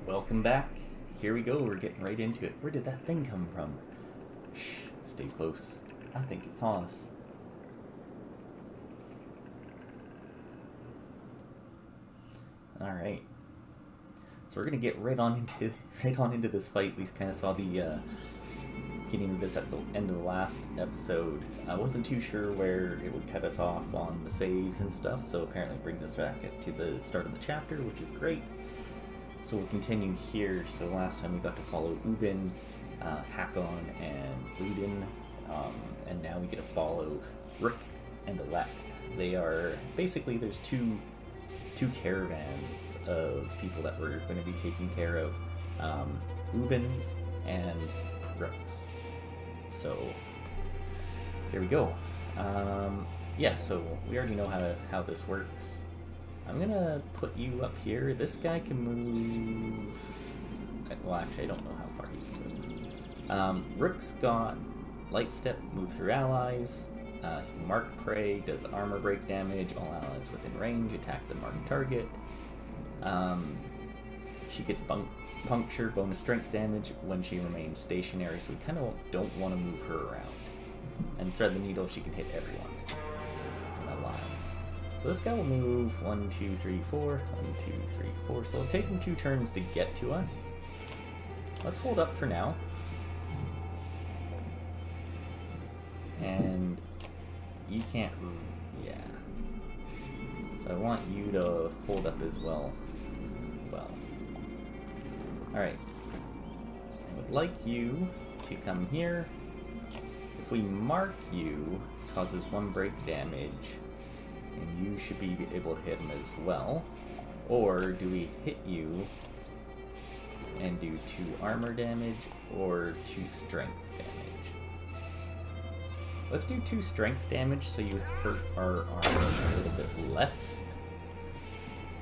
Welcome back. Here we go, we're getting right into it. Where did that thing come from? Shh, stay close. I think it saw us. Alright. So we're gonna get right on into this fight. We kind of saw the beginning of this at the end of the last episode. I wasn't too sure where it would cut us off on the saves and stuff, so apparently it brings us back to the start of the chapter, which is great. So we'll continue here. So last time we got to follow Ubin, Hakon, and Ludin, and now we get to follow Rook and Alep. They are basically, there's two caravans of people that we're going to be taking care of, Ubins and Rooks. So here we go. Yeah, so we already know how this works. I'm gonna put you up here. This guy can move. Well, actually, I don't know how far he can move. Rook's got light step, move through allies. He can mark prey, does armor break damage. All allies within range attack the marked target. She gets puncture, bonus strength damage when she remains stationary. So we kind of don't want to move her around. And thread the needle, she can hit everyone in a line. So this guy will move 1, 2, 3, 4, 1, 2, 3, 4. So it'll take him 2 turns to get to us. Let's hold up for now. And you can't, yeah. So I want you to hold up as well. Alright. I would like you to come here. If we mark you, causes 1 break damage. And you should be able to hit him as well. Or do we hit you and do 2 armor damage or 2 strength damage? Let's do 2 strength damage so you hurt our armor a little bit less.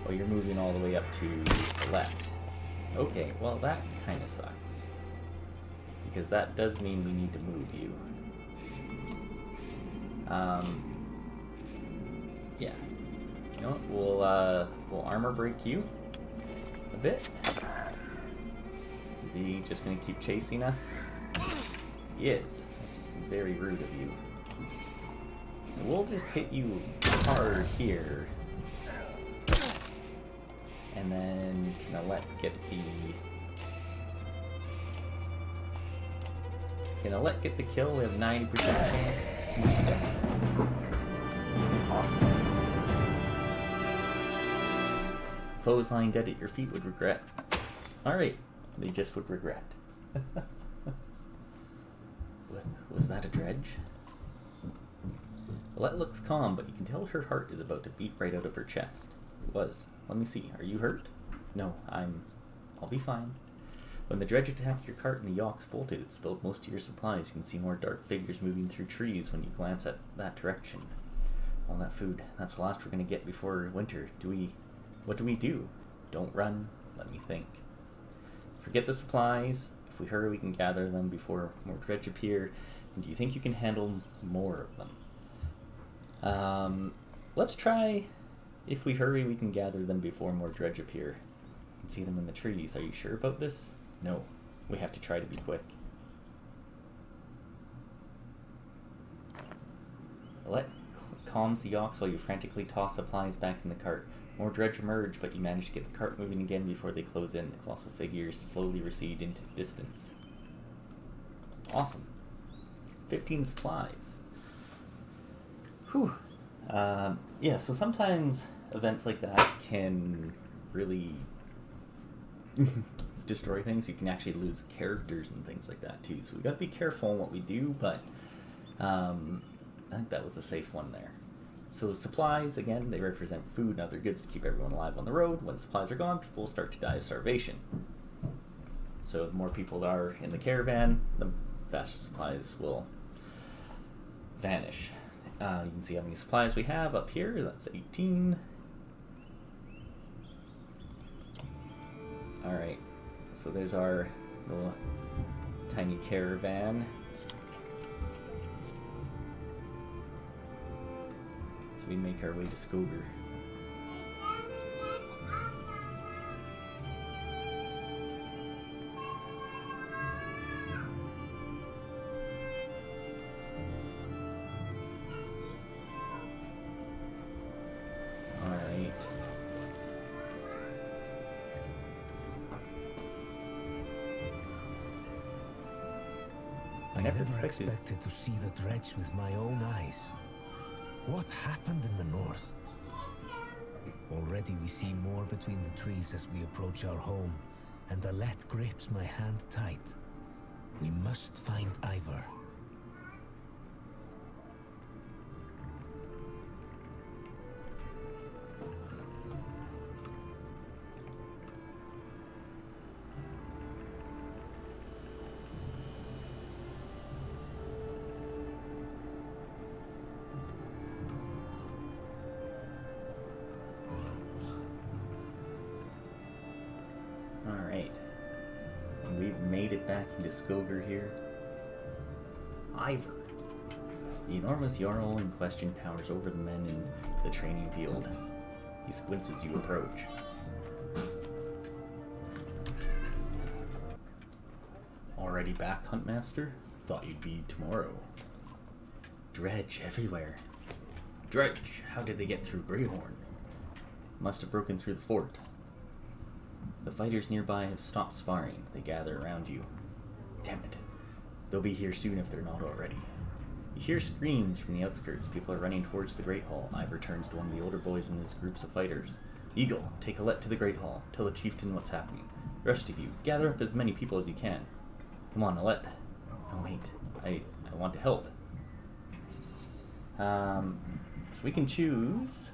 While you're moving all the way up to the left. Okay, well that kind of sucks. Because that does mean we need to move you. Yeah. You know what? We'll armor break you a bit. Is he just gonna keep chasing us? He is. That's very rude of you. So we'll just hit you hard here. And then can I get the kill? We have 90% chance. Yes. Awesome. Foes lying dead at your feet would regret. Alright, they just would regret. Was that a dredge? Alette looks calm, but you can tell her heart is about to beat right out of her chest. It was. Let me see. Are you hurt? No, I'll be fine. When the dredge attacked your cart and the yawks bolted, it spilled most of your supplies. You can see more dark figures moving through trees when you glance at that direction. All that food. That's the last we're going to get before winter. What do we do? Don't run. Let me think. Forget the supplies. If we hurry, we can gather them before more dredge appear. And do you think you can handle more of them? Let's try. If we hurry, we can gather them before more dredge appear. You can see them in the trees. Are you sure about this? No. We have to try to be quick. Let calms the yawks while you frantically toss supplies back in the cart. More dredge emerge, but you manage to get the cart moving again before they close in. The colossal figures slowly recede into the distance. Awesome. 15 supplies. Whew. Yeah, so sometimes events like that can really destroy things. You can actually lose characters and things like that too. So we gotta be careful in what we do, but I think that was a safe one there. So supplies, again, they represent food and other goods to keep everyone alive on the road. When supplies are gone, people will start to die of starvation. So the more people are in the caravan, the faster supplies will vanish. You can see how many supplies we have up here. That's 18. Alright, so there's our little tiny caravan. So we make our way to Skoger. never never expected. expected to see the dredge with my own eyes. What happened in the north? Already we see more between the trees as we approach our home, and Alette grips my hand tight. We must find Ivor. Back into Skoger here. Ivor. The enormous Jarl in question towers over the men in the training field. He squints as you approach. Already back, Huntmaster? Thought you'd be tomorrow. Dredge everywhere. Dredge! How did they get through Greyhorn? Must have broken through the fort. The fighters nearby have stopped sparring. They gather around you. Damn it. They'll be here soon if they're not already. You hear screams from the outskirts. People are running towards the Great Hall. Ivor turns to one of the older boys in his groups of fighters. Eagle, take Alette to the Great Hall. Tell the chieftain what's happening. The rest of you, gather up as many people as you can. Come on, Alette. No, wait. I want to help. So we can choose...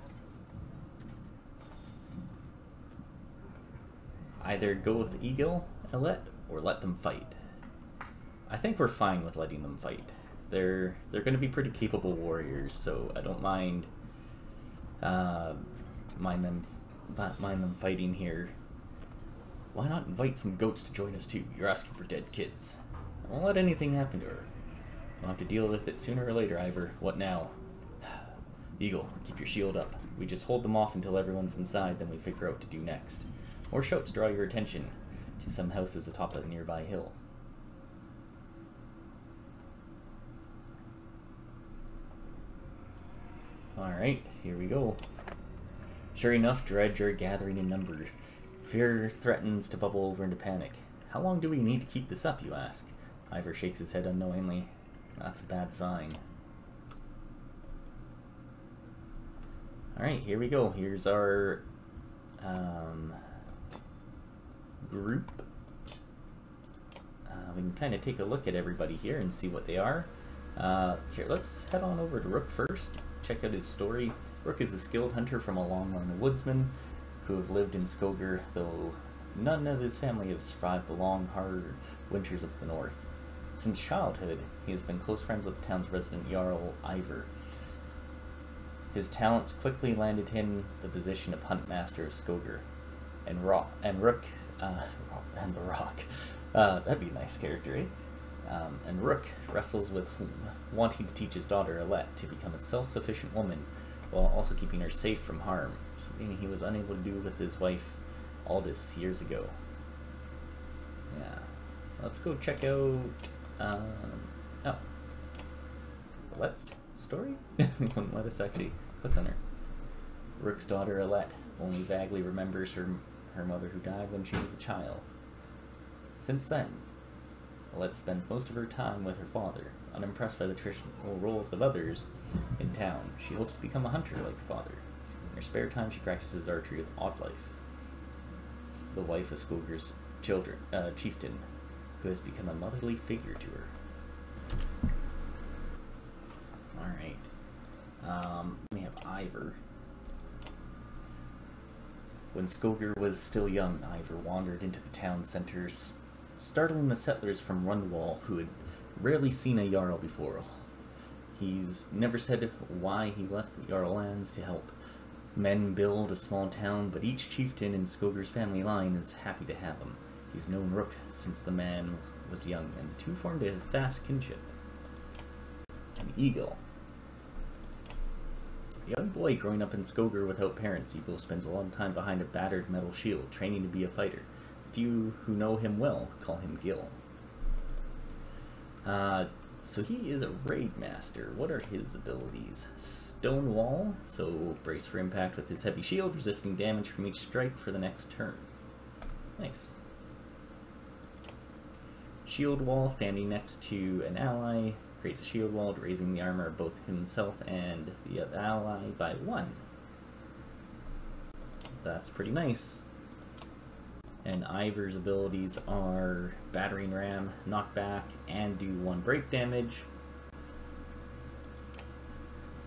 either go with Eagle, Alette, or let them fight. I think we're fine with letting them fight. They're going to be pretty capable warriors, so I don't mind them fighting here. Why not invite some goats to join us too? You're asking for dead kids. I won't let anything happen to her. We'll have to deal with it sooner or later, Ivor. What now? Eagle, keep your shield up. We just hold them off until everyone's inside, then we figure out what to do next. More shouts draw your attention to some houses atop a nearby hill. Alright, here we go. Sure enough, dredge are gathering in numbers. Fear threatens to bubble over into panic. How long do we need to keep this up, you ask? Ivor shakes his head unknowingly. That's a bad sign. Alright, here we go. Here's our group. We can kind of take a look at everybody here and see what they are. Here, let's head on over to Rook first. Check out his story. Rook is a skilled hunter from a long line of woodsmen who have lived in Skoger, though none of his family have survived the long, hard winters of the north. Since childhood, he has been close friends with the town's resident Jarl, Ivor. His talents quickly landed him the position of Huntmaster of Skoger, and Rook, and the Rock. That'd be a nice character, eh? And Rook wrestles with wanting to teach his daughter Alette to become a self-sufficient woman, while also keeping her safe from harm, something he was unable to do with his wife Aldous years ago. Yeah, let's go check out. Alette's story. Wouldn't let us actually click on her. Rook's daughter Alette only vaguely remembers her mother who died when she was a child. Since then, Alette spends most of her time with her father. Unimpressed by the traditional roles of others in town, she hopes to become a hunter like her father. In her spare time, she practices archery with Oddlife, the wife of Skoger's chieftain, who has become a motherly figure to her. Alright. We have Ivor. When Skoger was still young, Ivor wandered into the town center, startling the settlers from Rundwall, who had rarely seen a Jarl before. He's never said why he left the Jarl lands to help men build a small town, but each chieftain in Skoger's family line is happy to have him. He's known Rook since the man was young, and the two formed a vast kinship. An Eagle. A young boy growing up in Skoger without parents, Eagle spends a lot of time behind a battered metal shield, training to be a fighter. Few who know him well call him Gil. So he is a raid master. What are his abilities? Stone Wall, so brace for impact with his heavy shield, resisting damage from each strike for the next turn. Nice. shield wall standing next to an ally creates a shield wall, raising the armor of both himself and the other ally by 1. That's pretty nice. And Ivor's abilities are battering ram, knockback, and do 1 break damage.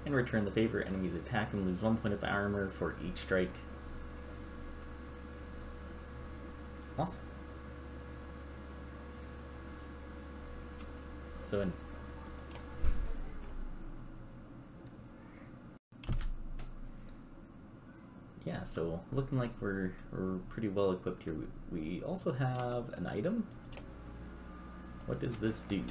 And return the favor. Enemies attack and lose 1 point of armor for each strike. Awesome. So yeah, so looking like we're pretty well equipped here. We also have an item. What does this do?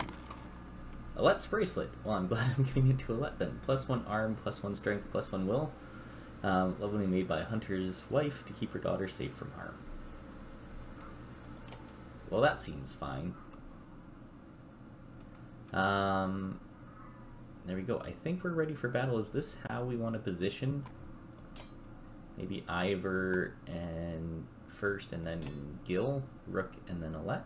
Alet's bracelet. Well, I'm glad I'm getting into Alet then. +1 arm, +1 strength, +1 will. Lovingly made by a hunter's wife to keep her daughter safe from harm. Well, that seems fine. There we go. I think we're ready for battle. Is this how we want to position? Maybe Ivor and first, and then Gil, Rook, and then Alet?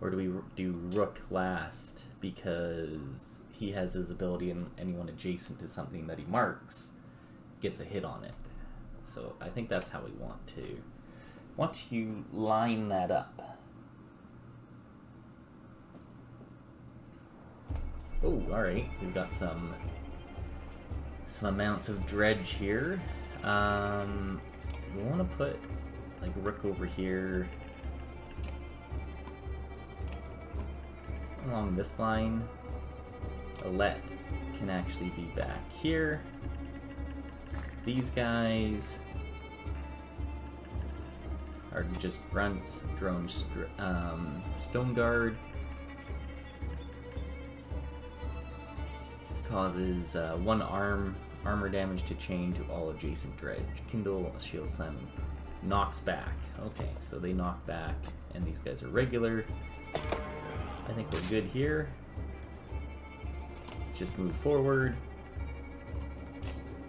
Or do we do Rook last because he has his ability and anyone adjacent to something that he marks gets a hit on it? So I think that's how we want to line that up. Oh, alright, we've got some amounts of dredge here. We want to put like Rook over here along this line. Alet can actually be back here. These guys are just grunts. Drone Stone Guard causes 1 armor damage to chain to all adjacent dredge. Kindle Shield Slam knocks back. Okay, so they knock back, and these guys are regular. I think we're good here. Let's just move forward.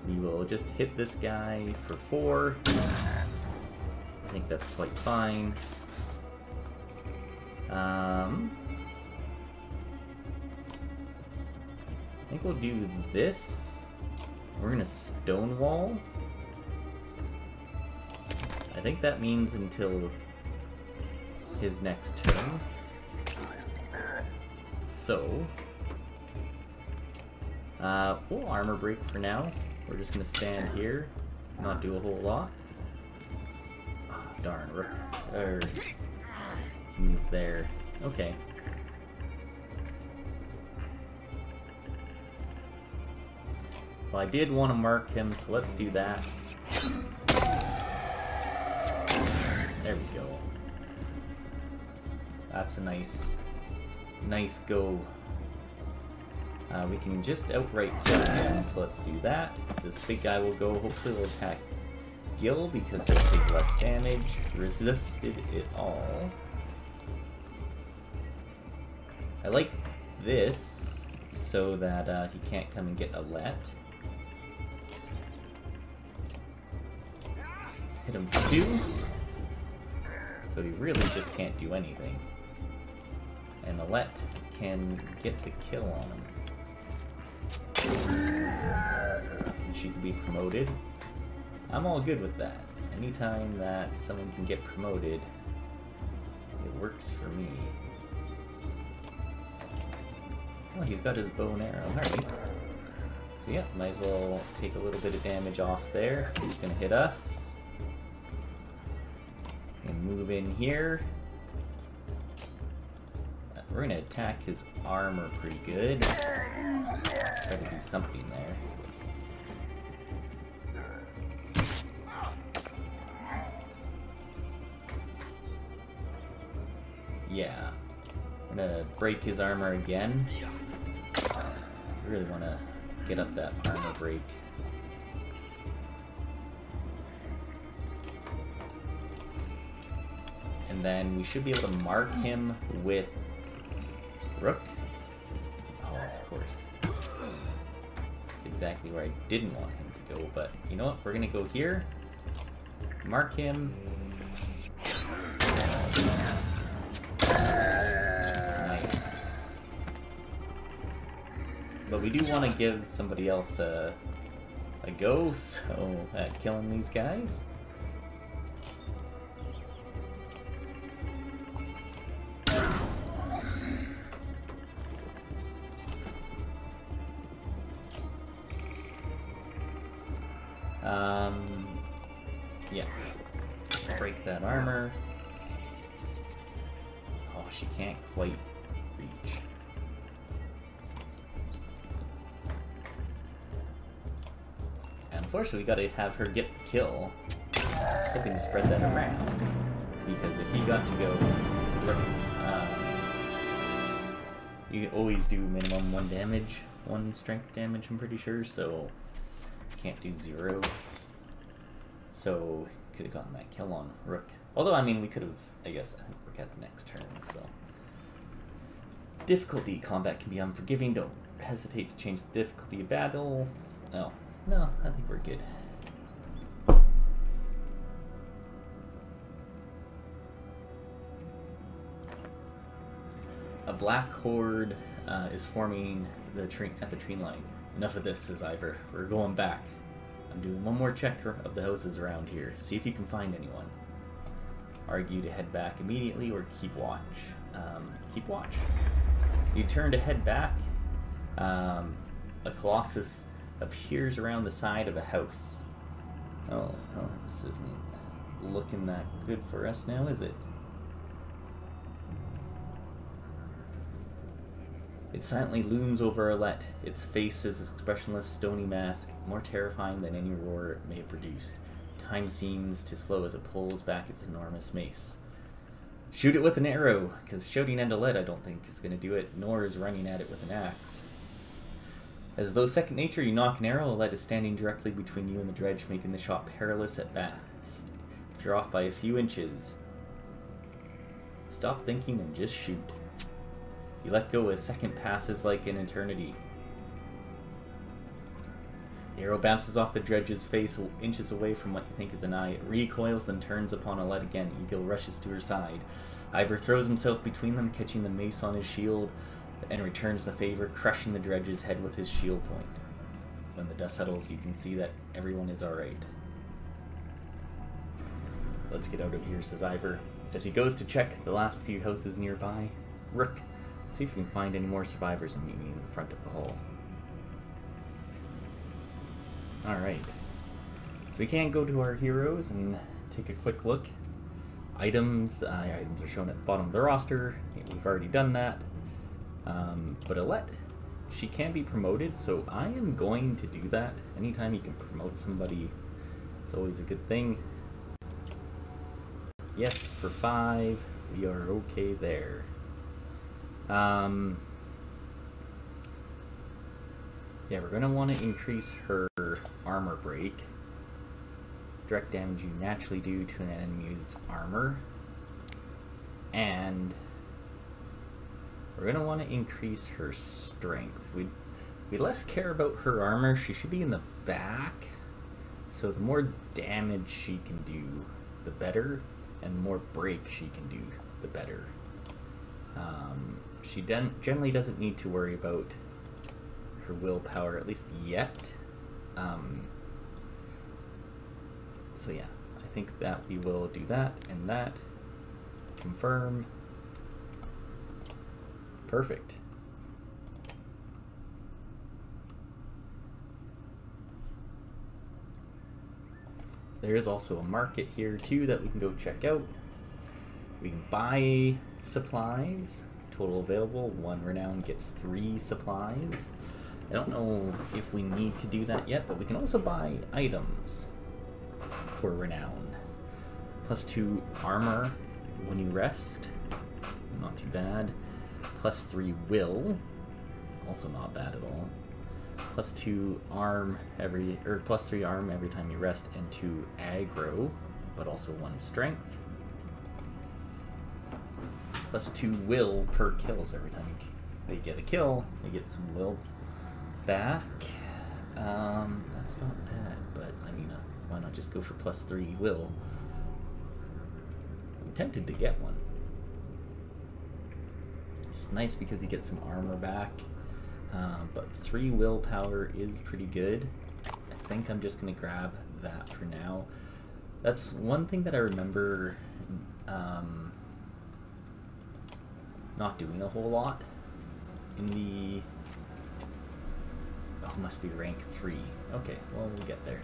We will just hit this guy for 4. I think that's quite fine. I think we'll do this. We're gonna stonewall. I think that means until his next turn. So, we'll armor break for now. We're just gonna stand here, not do a whole lot. Oh, darn, Rook. Move there. Okay. Well, I did want to mark him, so let's do that. There we go. That's a nice go. We can just outright kill him, so let's do that. This big guy will go. Hopefully we'll attack Gil because he'll take less damage. Resisted it all. I like this so that he can't come and get Alet. Let's hit him for 2. So he really just can't do anything. And Alet can get the kill on him. And she can be promoted. I'm all good with that. Anytime that someone can get promoted, it works for me. Well, he's got his bow and arrow. Alright. So yeah, might as well take a little bit of damage off there. He's gonna hit us. And move in here. We're gonna attack his armor pretty good. Try to do something there. Yeah. I'm gonna break his armor again. I really want to get up that armor break. And then we should be able to mark him with Rook. Oh, of course. That's exactly where I didn't want him to go, but you know what? We're gonna go here, mark him, Nice. But we do want to give somebody else a go, so at killing these guys. Yeah. Break that armor. Oh, she can't quite reach. And unfortunately, we gotta have her get the kill. Hoping to spread that around. Because if he got to go, you always do minimum 1 damage, 1 strength damage, I'm pretty sure, so can't do 0. So, could have gotten that kill on Rook. Although, I mean, we could have, I guess, Rook at the next turn, so. Difficulty. Combat can be unforgiving. Don't hesitate to change the difficulty of battle. Oh, no, I think we're good. A black horde is forming at the tree line. Enough of this, says Ivor. We're going back. I'm doing one more check of the houses around here. See if you can find anyone. Argue to head back immediately or keep watch. Keep watch. So you turn to head back. A colossus appears around the side of a house. Oh, well, this isn't looking that good for us now, is it? It silently looms over Arlette. Its face is an expressionless, stony mask, more terrifying than any roar it may have produced. Time seems to slow as it pulls back its enormous mace. Shoot it with an arrow, because shouting at Arlette I don't think is going to do it, nor is running at it with an axe. As though second nature, you knock an arrow, Arlette is standing directly between you and the dredge, making the shot perilous at best. If you're off by a few inches, stop thinking and just shoot. You let go, a second passes like an eternity. The arrow bounces off the dredge's face inches away from what you think is an eye. It recoils and turns upon Arlette again. Egil rushes to her side. Ivor throws himself between them, catching the mace on his shield, and returns the favor, crushing the dredge's head with his shield point. When the dust settles, you can see that everyone is alright. Let's get out of here, says Ivor, as he goes to check the last few houses nearby. Rook, see if you can find any more survivors and meet me in the front of the hall. Alright. So we can go to our heroes and take a quick look. Items. Items are shown at the bottom of the roster. We've already done that. But Arlette, she can be promoted, so I am going to do that. Anytime you can promote somebody, it's always a good thing. Yes, for 5, we are okay there. Yeah, we're going to want to increase her armor break. Direct damage you naturally do to an enemy's armor. And we're going to want to increase her strength. We less care about her armor. She should be in the back. So the more damage she can do, the better. And the more break she can do, the better. She generally doesn't need to worry about her willpower, at least yet. So yeah, I think that we will do that and that. Confirm. Perfect. There is also a market here too that we can go check out. We can buy supplies. Total available, 1 renown gets 3 supplies. I don't know if we need to do that yet, but we can also buy items for renown. +2 armor when you rest. Not too bad. +3 will. Also not bad at all. +2 arm +3 arm every time you rest, and 2 aggro, but also 1 strength. +2 will per kill, so every time they get a kill, they get some will back. That's not bad, but I mean, why not just go for +3 will? I'm tempted to get one. It's nice because you get some armor back, but 3 willpower is pretty good. I think I'm just going to grab that for now. That's one thing that I remember not doing a whole lot in the... Oh, must be rank 3. Okay, well, we'll get there.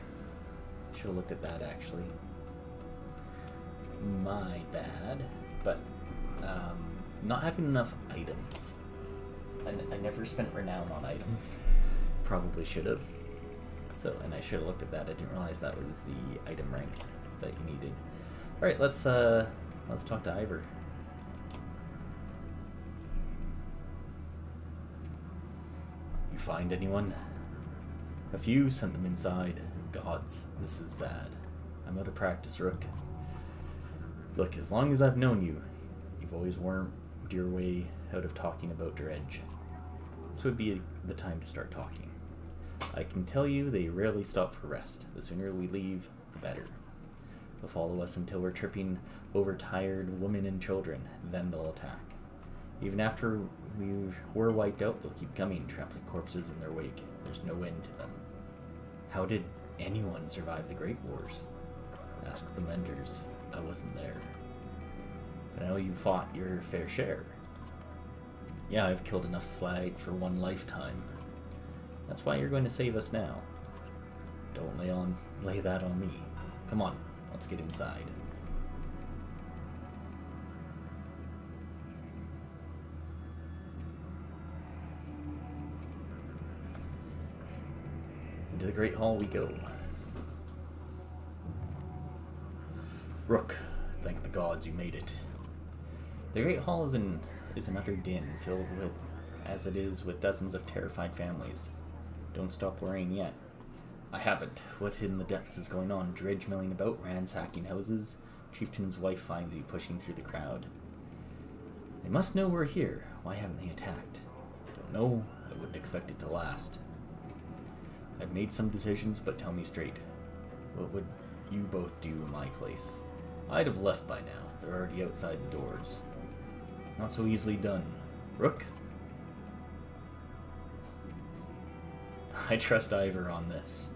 Should have looked at that, actually. My bad. But, not having enough items. I never spent renown on items. Probably should have. So, and I should have looked at that. I didn't realize that was the item rank that you needed. Alright, let's talk to Ivor. You find anyone? A few sent them inside. Gods, this is bad. I'm out of practice, Rook. Look, as long as I've known you, you've always wormed your way out of talking about Dredge. This would be the time to start talking. I can tell you they rarely stop for rest. The sooner we leave, the better. They'll follow us until we're tripping over tired women and children, then they'll attack. Even after we're wiped out, they'll keep coming, trampling corpses in their wake. There's no end to them. How did anyone survive the Great Wars? Ask the Menders. I wasn't there. But I know you fought your fair share. Yeah, I've killed enough slag for one lifetime. That's why you're going to save us now. Don't lay that on me. Come on, let's get inside. Into the Great Hall we go. Rook, thank the gods you made it. The Great Hall is an utter din, filled with, as it is, with dozens of terrified families. Don't stop worrying yet. I haven't. What in the depths is going on? Dredge milling about, ransacking houses. Chieftain's wife finds you pushing through the crowd. They must know we're here. Why haven't they attacked? Don't know. I wouldn't expect it to last. I've made some decisions, but tell me straight. What would you both do in my place? I'd have left by now. They're already outside the doors. Not so easily done. Rook? I trust Ivor on this.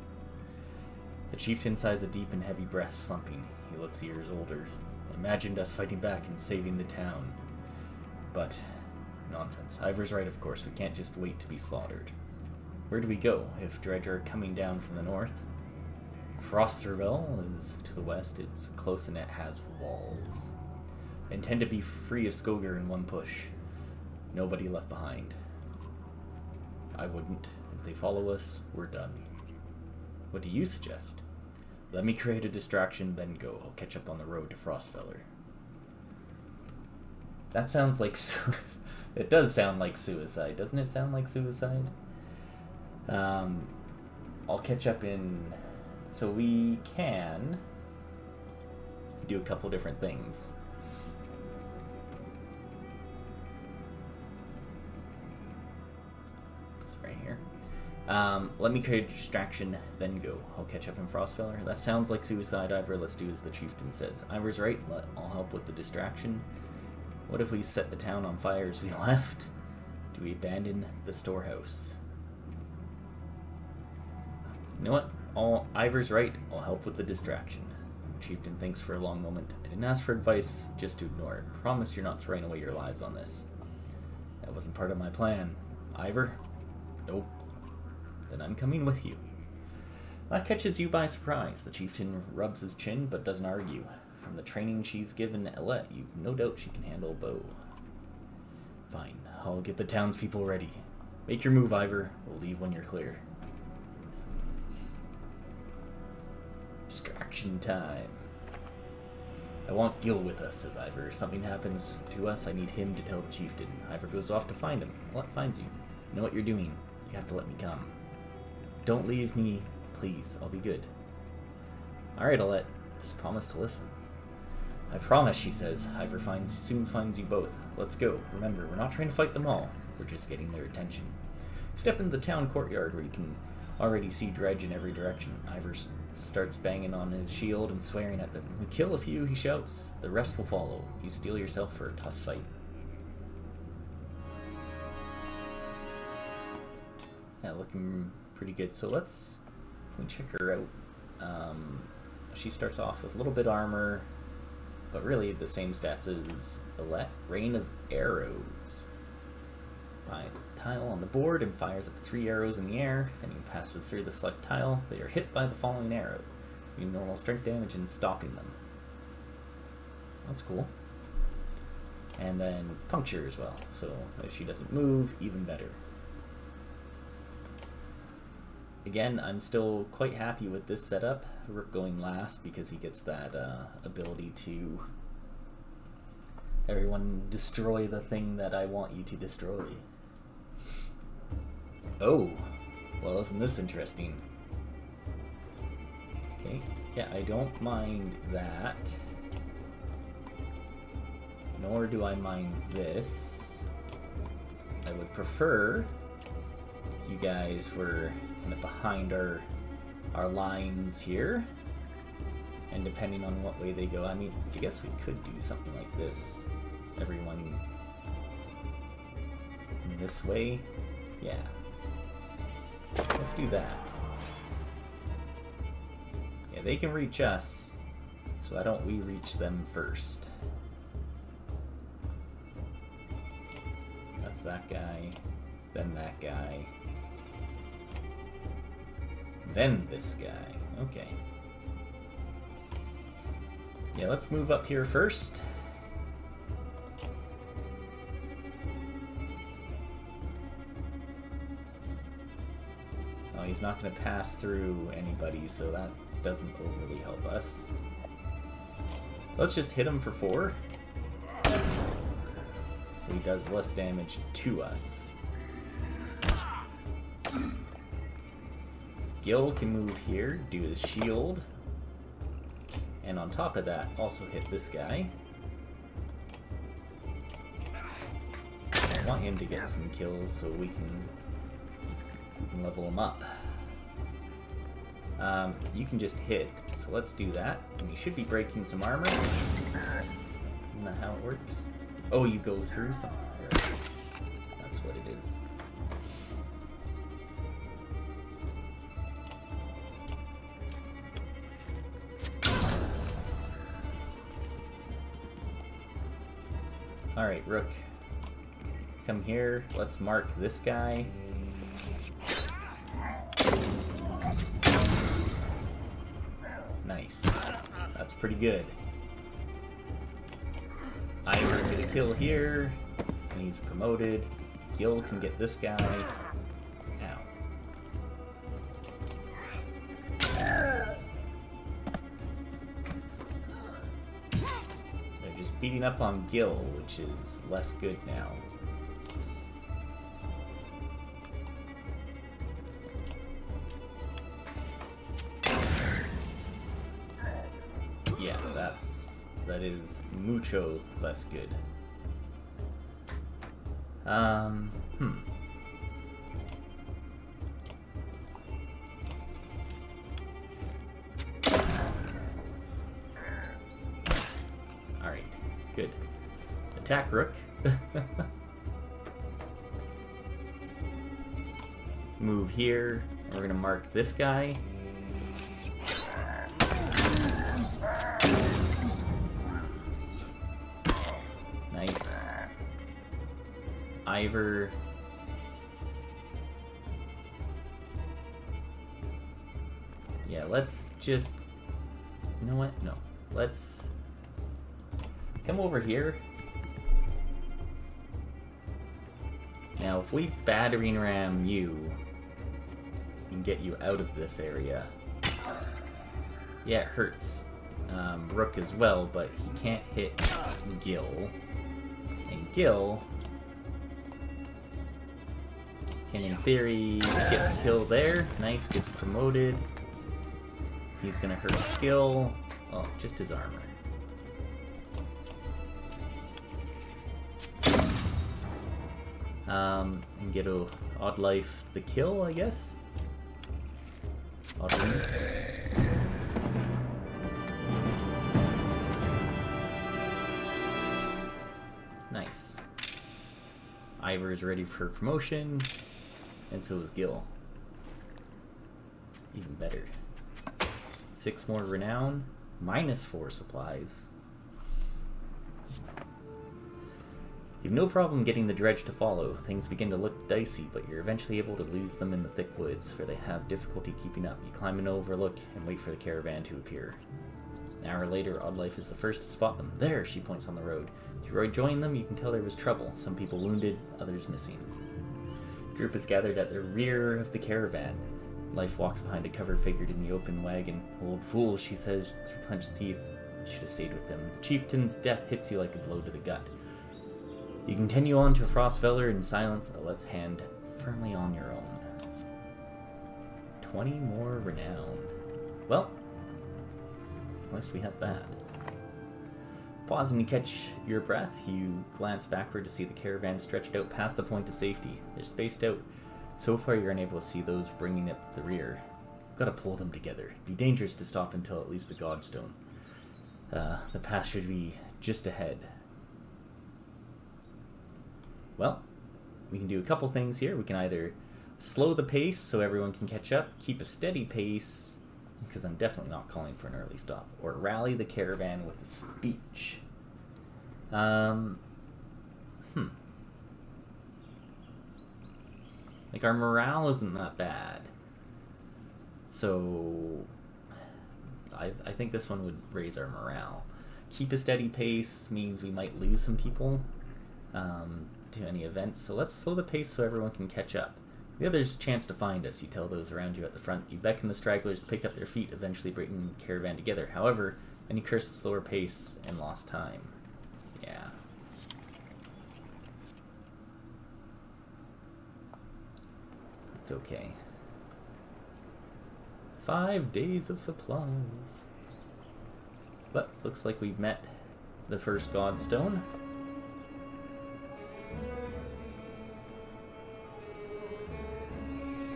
The chieftain sighs a deep and heavy breath, slumping. He looks years older. Imagined us fighting back and saving the town. But, nonsense. Ivor's right, of course. We can't just wait to be slaughtered. Where do we go? If Dredge are coming down from the north? Frosterville is to the west. It's close and it has walls. I intend to be free of Skoger in one push. Nobody left behind. I wouldn't. If they follow us, we're done. What do you suggest? Let me create a distraction, then go. I'll catch up on the road to Frostfeller. That sounds like... It does sound like suicide. Doesn't it sound like suicide? I'll catch up in... So we can do a couple different things. It's right here. Let me create a distraction, then go. I'll catch up in Frostfeller. That sounds like suicide, Ivor. Let's do as the chieftain says. Ivor's right. I'll help with the distraction. What if we set the town on fire as we left? Do we abandon the storehouse? You know what? Ivor's right. I'll help with the distraction. Chieftain thinks for a long moment. I didn't ask for advice, just to ignore it. Promise you're not throwing away your lives on this. That wasn't part of my plan. Ivor? Nope. Then I'm coming with you. That catches you by surprise. The chieftain rubs his chin, but doesn't argue. From the training she's given Elette, you've no doubt she can handle a bow. Fine. I'll get the townspeople ready. Make your move, Ivor. We'll leave when you're clear. Distraction time. I want Gil with us, says Ivor. If something happens to us, I need him to tell the chieftain. Ivor goes off to find him. What finds you? You know what you're doing. You have to let me come. Don't leave me, please. I'll be good. Alright, Alette. Just promise to listen. I promise, she says. Ivor soon finds you both. Let's go. Remember, we're not trying to fight them all. We're just getting their attention. Step into the town courtyard where you can already see Dredge in every direction. Ivor starts banging on his shield and swearing at them. We kill a few, he shouts. The rest will follow. You steel yourself for a tough fight. Yeah, looking pretty good. So let me check her out. She starts off with a little bit armor, but really the same stats as Alette. Rain of arrows. Find a tile on the board and fires up to 3 arrows in the air. If anyone passes through the select tile, they are hit by the following arrow. You normal strength damage in stopping them. That's cool. And then puncture as well. So if she doesn't move, even better. Again, I'm still quite happy with this setup. Rook going last because he gets that ability to everyone destroy the thing that I want you to destroy. Oh, well, isn't this interesting? Okay, yeah, I don't mind that. Nor do I mind this. I would prefer you guys were kind of behind our lines here, and depending on what way they go, I mean, I guess we could do something like this. Everyone this way, yeah. Let's do that. Yeah, they can reach us, so why don't we reach them first? That's that guy, then that guy. Then this guy. Okay. Yeah, let's move up here first. Oh, he's not going to pass through anybody, so that doesn't overly help us. Let's just hit him for 4. So he does less damage to us. Gil can move here, do his shield, and on top of that, also hit this guy. I want him to get some kills so we can level him up. You can just hit, so let's do that. And you should be breaking some armor. Isn't that how it works? Oh, you go through something. That's what it is. Alright, Rook. Come here. Let's mark this guy. Nice. That's pretty good. Ivor get a kill here. And he's promoted. Gil can get this guy. Ow. They're just beating up on Gil, which is less good now. Yeah, that is mucho less good. Alright, good. Attack Rook. Move here. We're gonna mark this guy. Nice. Ivor. Yeah, let's just... You know what? No. Let's come over here. Now, if we battering ram you and get you out of this area, yeah, it hurts Rook as well, but he can't hit Gil. And Gil can, in theory, get the kill there. Nice, gets promoted. He's gonna hurt Gil. Oh, just his armor. And get a Odd Life the kill, I guess. Odd Life. Nice. Ivor is ready for promotion, and so is Gil. Even better. 6 more renown, -4 supplies. You have no problem getting the dredge to follow. Things begin to look dicey, but you're eventually able to lose them in the thick woods, where they have difficulty keeping up. You climb an overlook and wait for the caravan to appear. An hour later, Oddlife is the first to spot them. There, she points on the road. As you rejoin them, you can tell there was trouble. Some people wounded, others missing. The group is gathered at the rear of the caravan. Life walks behind a covered figure in the open wagon. Old fool, she says through clenched teeth. Should have stayed with him. The chieftain's death hits you like a blow to the gut. You continue on to Frostfeller in silence, Alette's hand firmly on your own. 20 more renown. Well, at least we have that. Pausing to catch your breath, you glance backward to see the caravan stretched out past the point of safety. They're spaced out. So far you're unable to see those bringing up the rear. You've got to pull them together. It'd be dangerous to stop until at least the Godstone. The path should be just ahead. Well, we can do a couple things here. We can either slow the pace so everyone can catch up, keep a steady pace, because I'm definitely not calling for an early stop, or rally the caravan with a speech. Like, our morale isn't that bad. So, I think this one would raise our morale. Keep a steady pace means we might lose some people to any events, so let's slow the pace so everyone can catch up. The other's chance to find us. You tell those around you at the front. You beckon the stragglers to pick up their feet, eventually bringing the caravan together. However, any curse the slower pace and lost time. Yeah. It's okay. 5 days of supplies. But looks like we've met the first Godstone.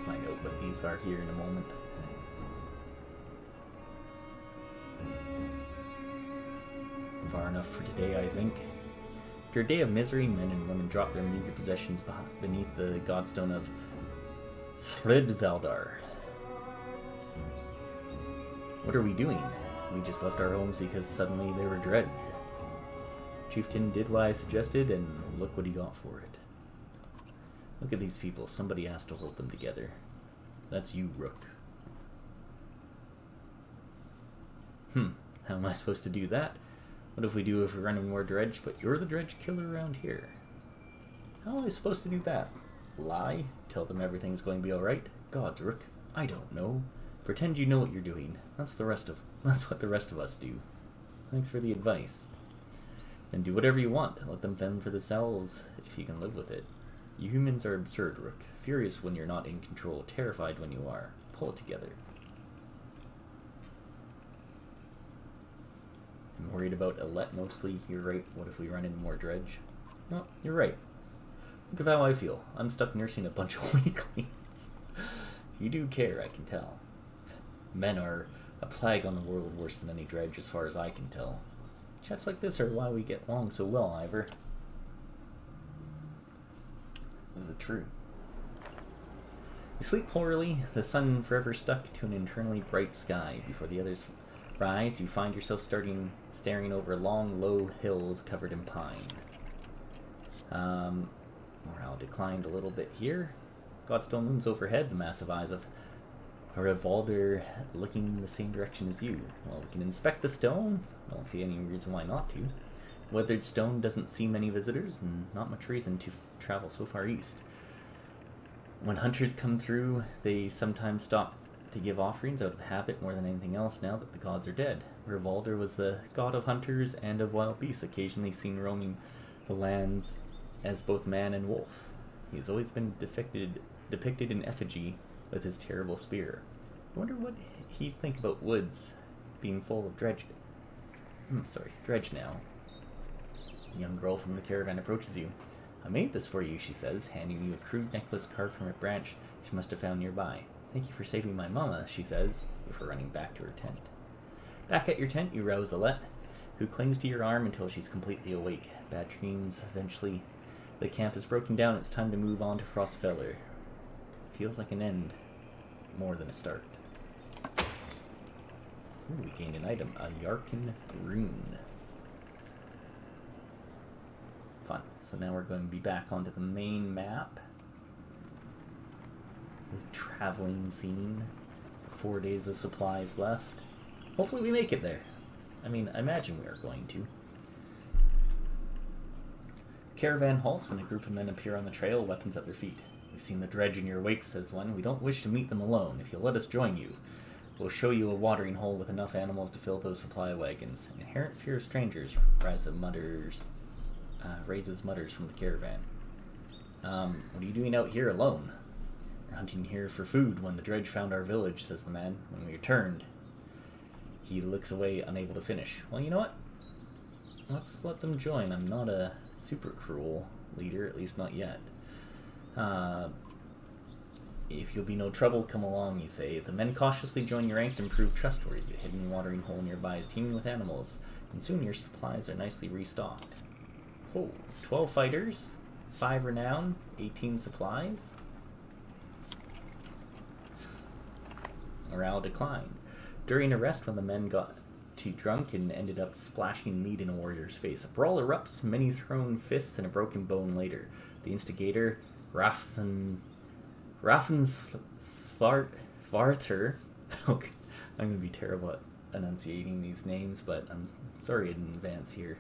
Find out what these are here in a moment. Far enough for today, I think. After a day of misery, men and women drop their meager possessions beneath the Godstone of Fridvaldar. What are we doing? We just left our homes because suddenly they were dread. Chieftain did what I suggested, and look what he got for it. Look at these people. Somebody has to hold them together. That's you, Rook. How am I supposed to do that? What if we do if we're running more dredge, but you're the dredge killer around here? How am I supposed to do that? Lie? Tell them everything's going to be alright? Gods, Rook, I don't know. Pretend you know what you're doing. That's what the rest of us do. Thanks for the advice. Then do whatever you want. Let them fend for themselves, if you can live with it. You humans are absurd, Rook. Furious when you're not in control, terrified when you are. Pull it together. I'm worried about Alette mostly. You're right. What if we run into more dredge? No, you're right. Look at how I feel. I'm stuck nursing a bunch of weaklings. You do care, I can tell. Men are a plague on the world, worse than any dredge as far as I can tell. Chats like this are why we get along so well, Ivor. Is it true? You sleep poorly, the sun forever stuck to an internally bright sky. Before the others rise, you find yourself staring over long, low hills covered in pine. Morale declined a little bit here. Godstone looms overhead, the massive eyes of a revolver looking the same direction as you. Well, we can inspect the stones. I don't see any reason why not to. Weathered stone doesn't see many visitors, and not much reason to travel so far east. When hunters come through, they sometimes stop to give offerings out of habit more than anything else now that the gods are dead. Revolver was the god of hunters and of wild beasts, occasionally seen roaming the lands as both man and wolf. He has always been depicted in effigy with his terrible spear. I wonder what he'd think about woods being full of dredge now. A young girl from the caravan approaches you. I made this for you, she says, handing you a crude necklace carved from a branch she must have found nearby. Thank you for saving my mama, she says, before running back to her tent. Back at your tent, you rouse Alette, who clings to your arm until she's completely awake. Bad dreams, eventually. The camp is broken down, it's time to move on to Frostfeller. Feels like an end, more than a start. Ooh, we gained an item. A Yarkin rune. Fun. So now we're going to be back onto the main map. The traveling scene. 4 days of supplies left. Hopefully we make it there. I mean, I imagine we are going to. Caravan halts when a group of men appear on the trail, weapons at their feet. We've seen the dredge in your wake, says one. We don't wish to meet them alone. If you'll let us join you, we'll show you a watering hole with enough animals to fill those supply wagons. Inherent fear of strangers, raises mutters from the caravan. What are you doing out here alone? We're hunting here for food when the dredge found our village, says the man. When we returned, he looks away, unable to finish. Well, you know what? Let's let them join. I'm not a super cruel leader, at least not yet. If you'll be no trouble, come along, you say. The men cautiously join your ranks and prove trustworthy. The hidden watering hole nearby is teeming with animals, and soon your supplies are nicely restocked. Oh, 12 fighters, 5 renown, 18 supplies. Morale declined. During a rest, when the men got too drunk and ended up splashing meat in a warrior's face, a brawl erupts, many thrown fists and a broken bone later. The instigator, Raffensvarter. Okay, I'm going to be terrible at enunciating these names, but I'm sorry in advance here.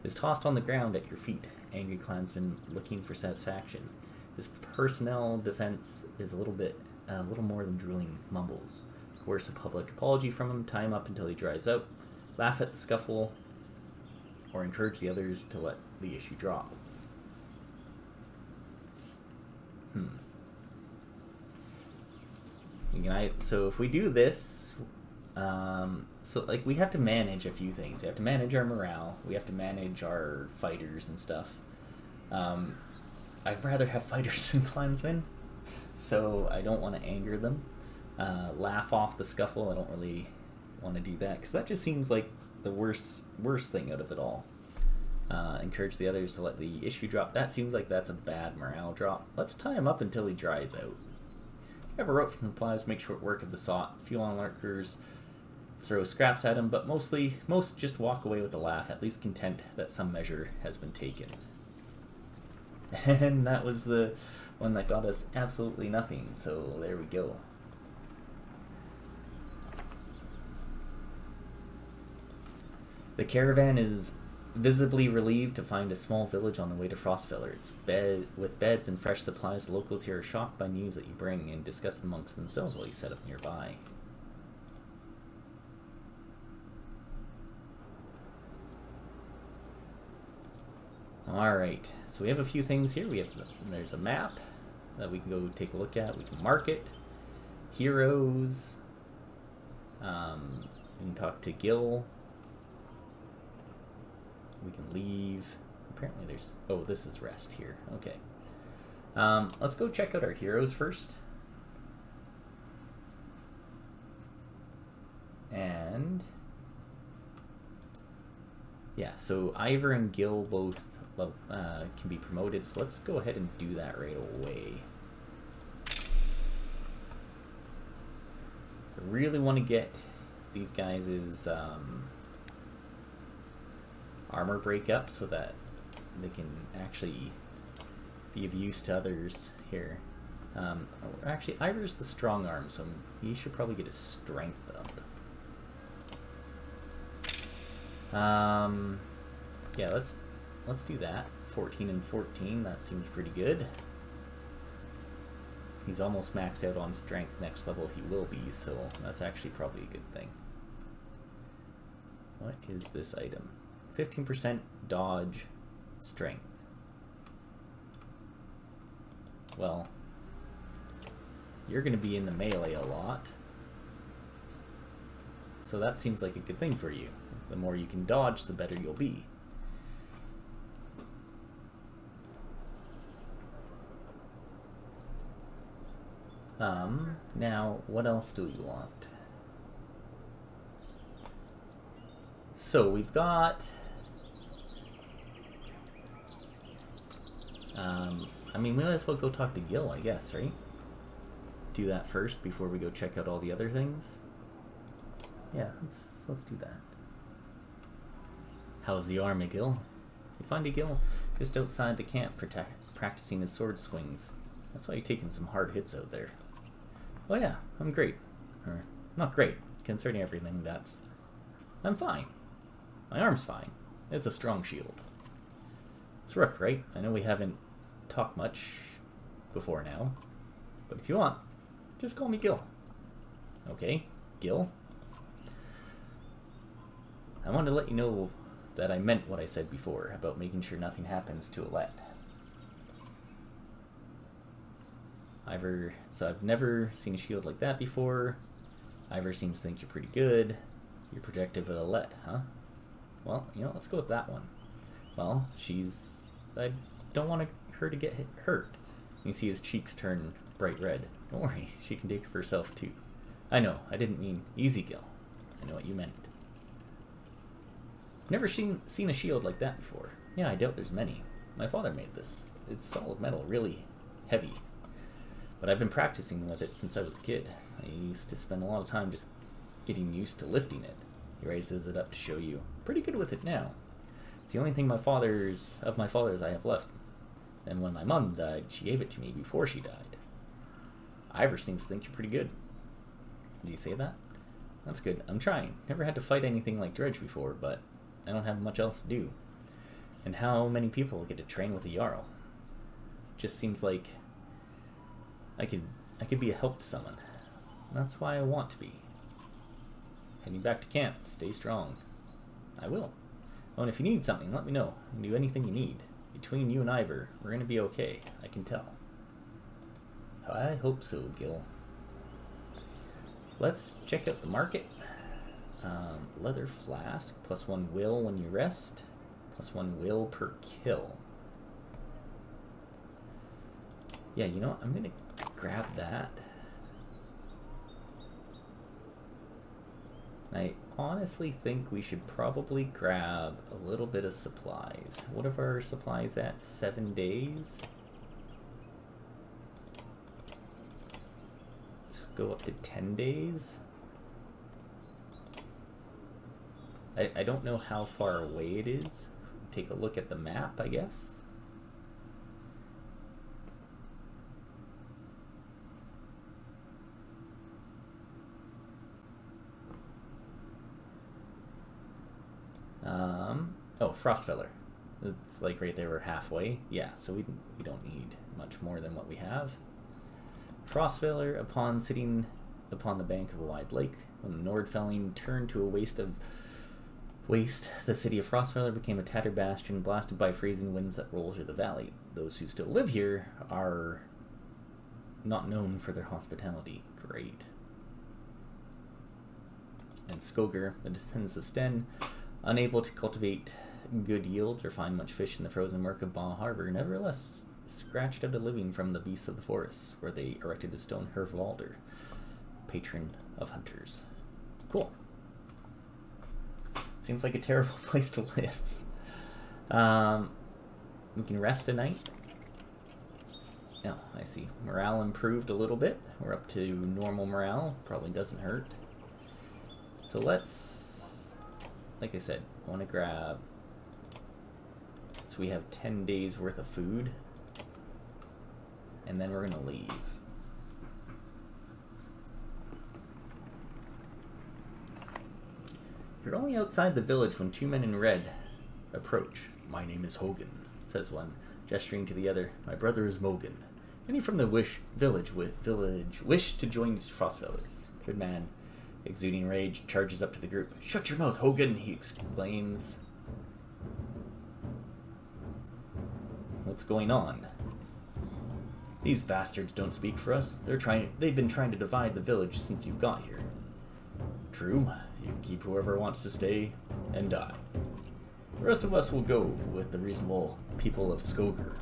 Is tossed on the ground at your feet. Angry clansman looking for satisfaction. His personnel defense is a little more than drooling mumbles. Coerce a public apology from him, tie him up until he dries out, laugh at the scuffle, or encourage the others to let the issue drop. So if we do this, we have to manage a few things. We have to manage our morale. We have to manage our fighters and stuff. I'd rather have fighters than clansmen, so I don't want to anger them. Laugh off the scuffle. I don't really want to do that because that just seems like the worst thing out of it all. Encourage the others to let the issue drop. That seems like that's a bad morale drop. Let's tie him up until he dries out. Have a rope and supplies, make short work of the sot. Fuel on lurkers, throw scraps at him, but most just walk away with a laugh, at least content that some measure has been taken. And that was the one that got us absolutely nothing, so there we go. The caravan is visibly relieved to find a small village on the way to Frostfeller. It's with beds and fresh supplies. The locals here are shocked by news that you bring and discuss amongst themselves while you set up nearby. Alright, so we have a few things here. There's a map that we can go take a look at. We can mark it. Heroes. We can talk to Gil. We can leave. Apparently there's... Oh, this is rest here. Okay. Let's go check out our heroes first. And... yeah, so Ivor and Gil both can be promoted, so let's go ahead and do that right away. I really want to get these guys' armor break up so that they can actually be of use to others here. Actually, Ivor's the strong arm, so he should probably get his strength up. Yeah, let's do that. 14 and 14, that seems pretty good. He's almost maxed out on strength. Next level he will be, so that's actually probably a good thing. What is this item? 15% dodge strength. Well, you're going to be in the melee a lot, so that seems like a good thing for you. The more you can dodge, the better you'll be. Now, what else do we want? So we've got... I mean, we might as well go talk to Gil, I guess, right? Do that first before we go check out all the other things. Yeah, let's do that. How's the army, Gil? You find a Gil just outside the camp practicing his sword swings. I saw you taking some hard hits out there. Oh yeah, I'm great. Or, not great, concerning everything that's... I'm fine. My arm's fine. It's a strong shield. It's Rook, right? I know we haven't talked much before now. But if you want, just call me Gil. Okay, Gil. I wanted to let you know that I meant what I said before about making sure nothing happens to Alette. So I've never seen a shield like that before. Ivor seems to think you're pretty good. You're protective of Alette, huh? Well, you know, let's go with that one. Well, I don't want her to get hurt. You see his cheeks turn bright red. Don't worry, she can take care of herself too. I know, I didn't mean easy, Gil. I know what you meant. Never seen a shield like that before. Yeah, I doubt there's many. My father made this. It's solid metal, really heavy. But I've been practicing with it since I was a kid. I used to spend a lot of time just getting used to lifting it. He raises it up to show you. Pretty good with it now. It's the only thing of my father's I have left. And when my mom died, she gave it to me before she died. Ivor seems to think you're pretty good. Do you say that? That's good. I'm trying. Never had to fight anything like Dredge before, but I don't have much else to do. And how many people get to train with a Jarl? Just seems like I could be a help to someone. That's why I want to be. Heading back to camp. Stay strong. I will. Oh, and if you need something, let me know. I can do anything you need. Between you and Ivor, we're gonna be okay. I can tell. I hope so, Gil. Let's check out the market. Leather flask, +1 will when you rest, +1 will per kill. Yeah, you know what? I'm gonna grab that. I honestly think we should probably grab a little bit of supplies. What are our supplies at? 7 days? Let's go up to 10 days. I don't know how far away it is. Take a look at the map, I guess. Oh, Frostfeller. It's like right there, we're halfway. Yeah, so we don't need much more than what we have. Frostfeller, upon sitting upon the bank of a wide lake, when the Nordfelling turned to a waste, the city of Frostfeller became a tattered bastion blasted by freezing winds that roll through the valley. Those who still live here are not known for their hospitality. Great. And Skoger, the descendants of Sten, unable to cultivate good yields or find much fish in the frozen murk of Baugh Harbor, nevertheless scratched out a living from the beasts of the forest, where they erected a stone Hervalder, patron of hunters. Cool. Seems like a terrible place to live. We can rest a night. Oh, I see. Morale improved a little bit. We're up to normal morale. Probably doesn't hurt. So let's, like I said, I want to grab, so we have 10 days worth of food, and then we're going to leave. You're only outside the village when 2 men in red approach. My name is Hogan, says one, gesturing to the other. My brother is Mogan. Any from the village wish to join Frostfeller. Third man, exuding rage, charges up to the group. Shut your mouth, Hogan, he exclaims. What's going on? These bastards don't speak for us. They've been trying to divide the village since you got here. True. You can keep whoever wants to stay and die. The rest of us will go with the reasonable people of Skoger.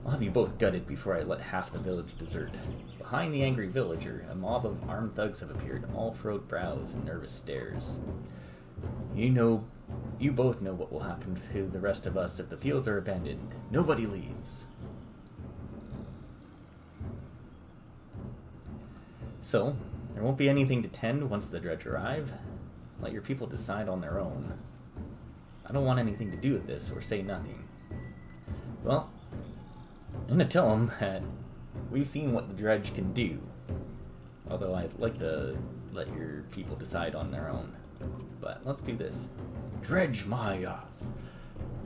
I'll have you both gutted before I let half the village desert. Behind the angry villager, a mob of armed thugs have appeared, all furrowed brows and nervous stares. You both know what will happen to the rest of us if the fields are abandoned. Nobody leaves. So, There won't be anything to tend once the dredge arrive. Let your people decide on their own. I don't want anything to do with this, or say nothing. Well, I'm gonna tell them that we've seen what the dredge can do. Although I'd like to let your people decide on their own. But let's do this. Dredge my ass.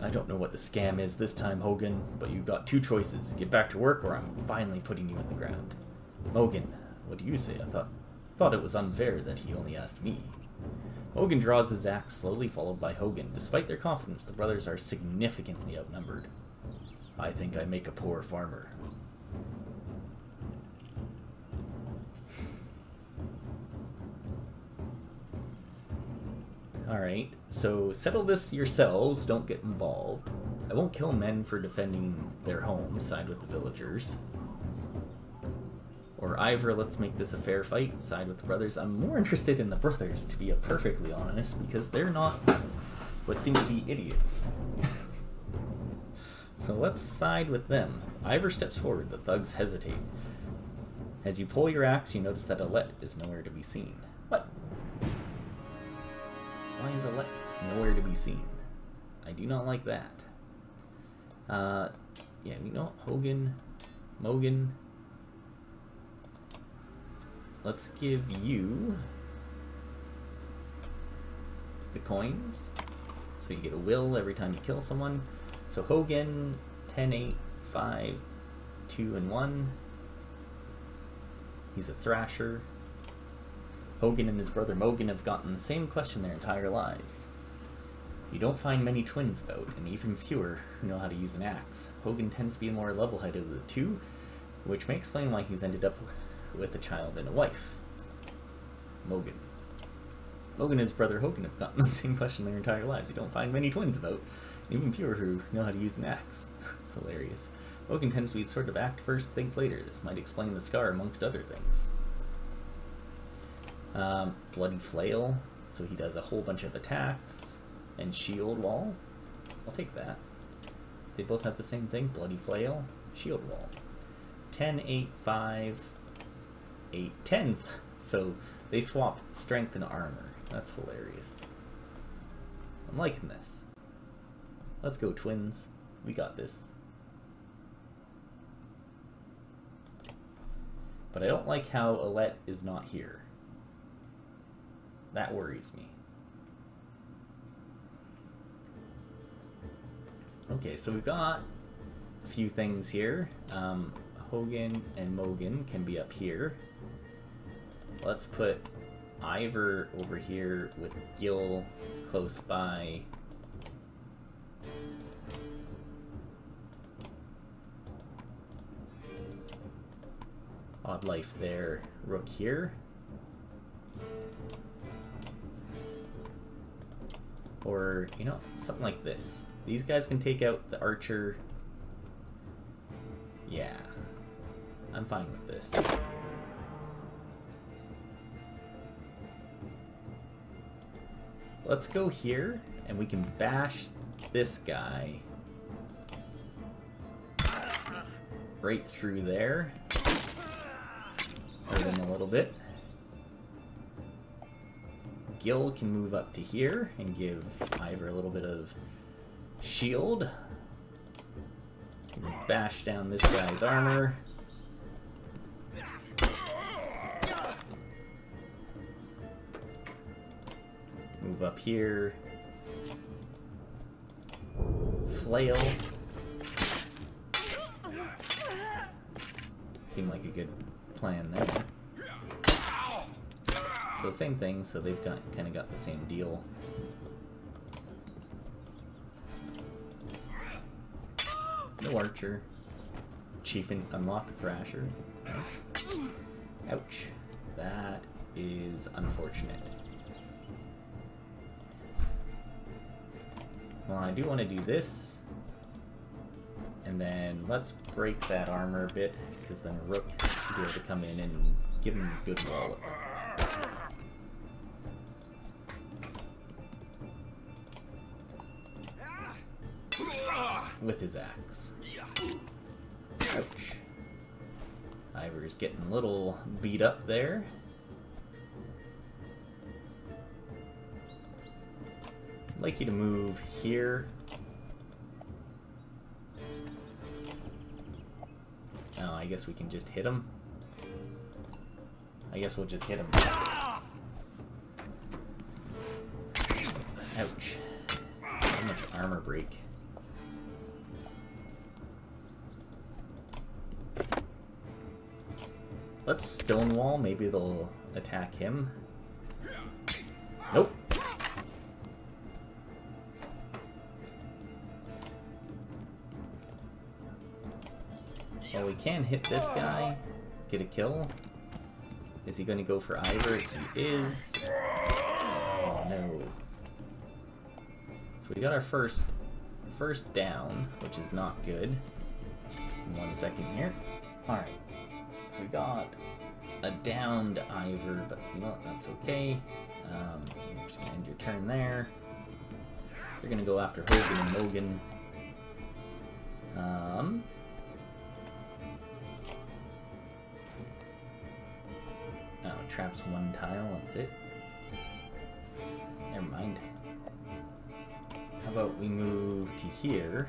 I don't know what the scam is this time, Hogan, but you've got two choices. Get back to work, or I'm finally putting you in the ground. Mogan, what do you say? I thought it was unfair that he only asked me. Mogan draws his axe, slowly followed by Hogan. Despite their confidence, the brothers are significantly outnumbered. I think I make a poor farmer. Alright, so settle this yourselves, don't get involved. I won't kill men for defending their homes, side with the villagers. Or Ivor, let's make this a fair fight, side with the brothers. I'm more interested in the brothers, to be perfectly honest, because they're not what seem to be idiots. So let's side with them. Ivor steps forward, the thugs hesitate. As you pull your axe, you notice that Alette is nowhere to be seen. What? Why is Alette nowhere to be seen? I do not like that. Yeah, we know Hogan, Mogan. Let's give you the coins. So you get a will every time you kill someone. So Hogan, 10, 8, 5, 2, and 1. He's a thrasher. Hogan and his brother Mogan have gotten the same question their entire lives. You don't find many twins about, and even fewer who know how to use an axe. Hogan tends to be more level-headed of the two, which may explain why he's ended up with a child and a wife. Mogan. Mogan and his brother Hogan have gotten the same question their entire lives. You don't find many twins about, and even fewer who know how to use an axe. It's hilarious. Mogan tends to be the sort of act first, think later. This might explain the scar amongst other things. Bloody Flail, so he does a whole bunch of attacks. And Shield Wall, I'll take that. They both have the same thing, Bloody Flail, Shield Wall. 10, 8, 5, 8, 10. So they swap strength and armor. That's hilarious. I'm liking this. Let's go, twins. We got this. But I don't like how Alette is not here. That worries me. Okay, so we've got a few things here. Hogan and Mogan can be up here. Let's put Ivor over here with Gil close by. Odd Life there. Rook here. Or, you know, something like this. These guys can take out the archer. Yeah. I'm fine with this. Let's go here, and we can bash this guy right through there. Hurt him a little bit. Gil can move up to here and give Ivor a little bit of shield. Bash down this guy's armor. Move up here. Flail. Seemed like a good plan there. So same thing, so they've got kind of got the same deal. No archer. Chief and unlock Thrasher. Nice. Ouch. That is unfortunate. Well, I do want to do this. And then let's break that armor a bit, because then Rook will be able to come in and give him a good wallop. With his axe. Ouch. Ivor's getting a little beat up there. like you to move here. Oh, I guess we can just hit him. I guess we'll just hit him. Ouch. How much armor break. Let's stonewall. Maybe they'll attack him. Nope. Well, we can hit this guy. Get a kill. Is he going to go for Ivor? He is. Oh no. So we got our first down, which is not good. 1 second here. Alright. So we got a downed Ivor, but you know what, that's okay. I'm just gonna end your turn there. They're gonna go after Hogan and Logan. Oh, traps one tile, that's it. Never mind. How about we move to here?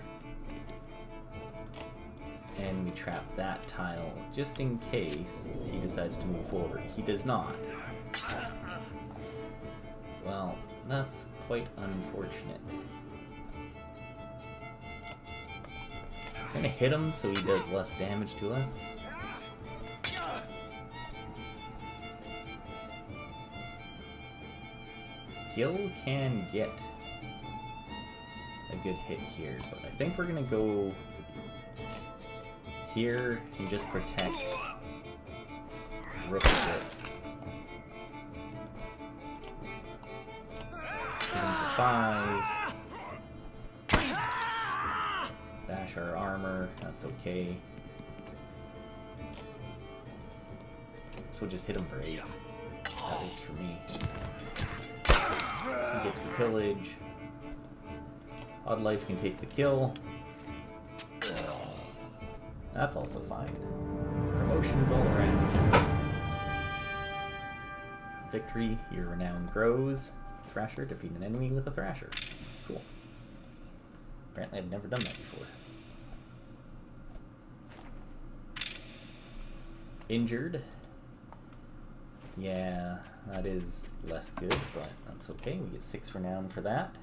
And we trap that tile just in case he decides to move forward. He does not. Well, that's quite unfortunate. I'm gonna hit him so he does less damage to us. Gil can get a good hit here, but I think we're gonna go here and just protect Rook a bit. Hit him for 5. Bash our armor, that's okay. So we'll just hit him for 8. That works for me. He gets to pillage. Odd Life can take the kill. That's also fine. Promotions all around. Victory, your renown grows. Thrasher, defeat an enemy with a Thrasher. Cool. Apparently I've never done that before. Injured. Yeah, that is less good, but that's okay. We get 6 renown for that.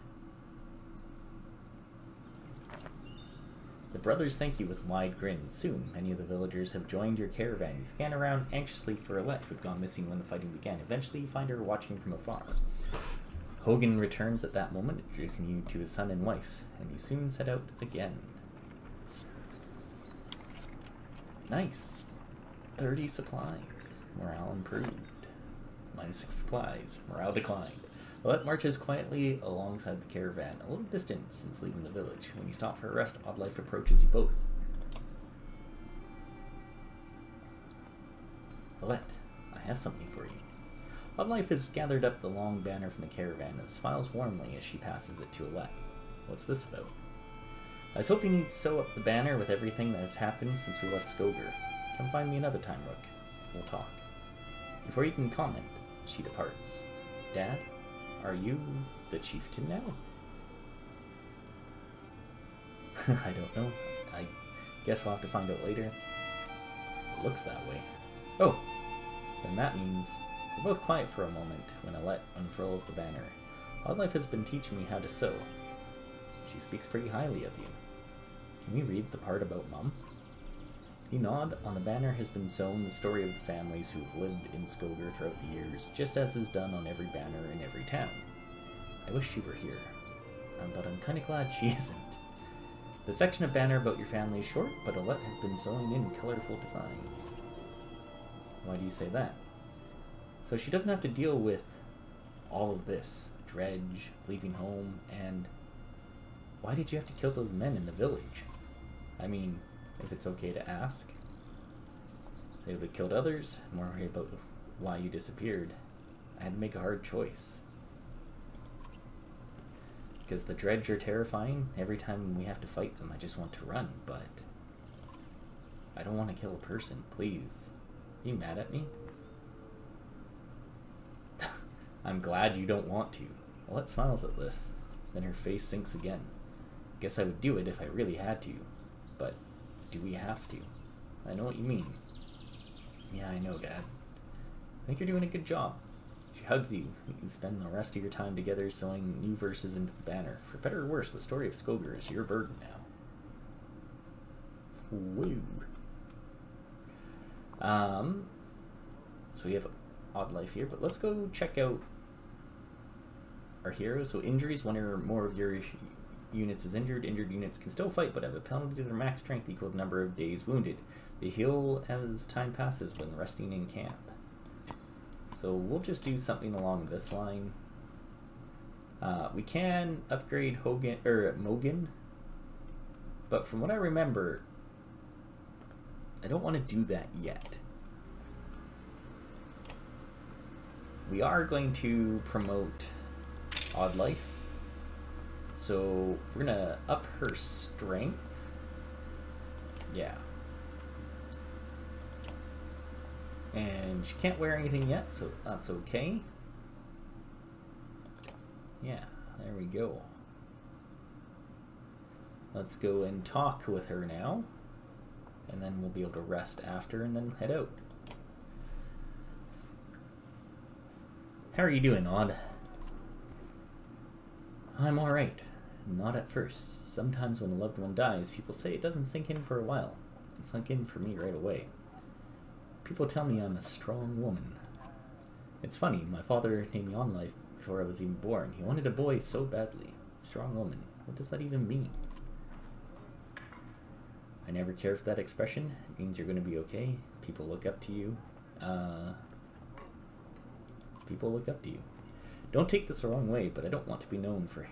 The brothers thank you with wide grins. Soon, many of the villagers have joined your caravan. You scan around anxiously for Alette, who had gone missing when the fighting began. Eventually, you find her watching from afar. Hogan returns at that moment, introducing you to his son and wife, and you soon set out again. Nice. 30 supplies. Morale improved. -6 supplies. Morale declined. Alette marches quietly alongside the caravan, a little distant since leaving the village. When you stop for a rest, Odd Life approaches you both. Alette, I have something for you. Odd Life has gathered up the long banner from the caravan and smiles warmly as she passes it to Alette. What's this about? I was hoping you'd sew up the banner with everything that has happened since we left Skogar. Come find me another time, Rook. We'll talk. Before you can comment, she departs. Dad? Are you the chieftain now? I don't know. I guess I'll have to find out later. It looks that way. Oh! Then that means we're both quiet for a moment when Alette unfurls the banner. Odd Life has been teaching me how to sew. She speaks pretty highly of you. Can we read the part about Mum? You nod. On the banner has been sewn the story of the families who have lived in Skogar throughout the years, just as is done on every banner in every town. I wish she were here, but I'm kind of glad she isn't. The section of banner about your family is short, but Alette has been sewing in colorful designs. Why do you say that? So she doesn't have to deal with all of this. Dredge, leaving home, and... Why did you have to kill those men in the village? I mean... If it's okay to ask. They would have killed others, and more worry about why you disappeared. I had to make a hard choice. Because the Dredge are terrifying. Every time we have to fight them, I just want to run, but... I don't want to kill a person, please. Are you mad at me? I'm glad you don't want to. Alette smiles at this. Then her face sinks again. Guess I would do it if I really had to. But do we have to? I know what you mean. Yeah, I know, Dad. I think you're doing a good job. She hugs you. You can spend the rest of your time together sewing new verses into the banner. For better or worse, the story of Skoger is your burden now. Woo. So we have Odd Life here, but let's go check out our heroes. So injuries, one or more of your units is injured. Injured units can still fight, but have a penalty to their max strength equal to the number of days wounded. They heal as time passes when resting in camp. So we'll just do something along this line. We can upgrade Mogan, but from what I remember, I don't want to do that yet. We are going to promote Odd Life, so we're gonna up her strength. Yeah. And she can't wear anything yet, so that's okay. Yeah, there we go. Let's go and talk with her now, and then we'll be able to rest after and then head out. How are you doing, Odd? I'm alright. Not at first. Sometimes when a loved one dies, people say it doesn't sink in for a while. It sunk in for me right away. People tell me I'm a strong woman. It's funny, my father named me On Life before I was even born. He wanted a boy so badly. Strong woman. What does that even mean? I never cared for that expression. It means you're going to be okay. People look up to you. People look up to you. Don't take this the wrong way, but I don't want to be known for